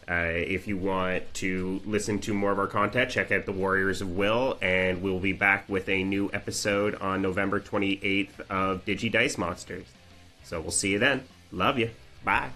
If you want to listen to more of our content, check out the Warriors of Will, and we'll be back with a new episode on November 28th of Digidice Monsters. So we'll see you then. Love you. Bye.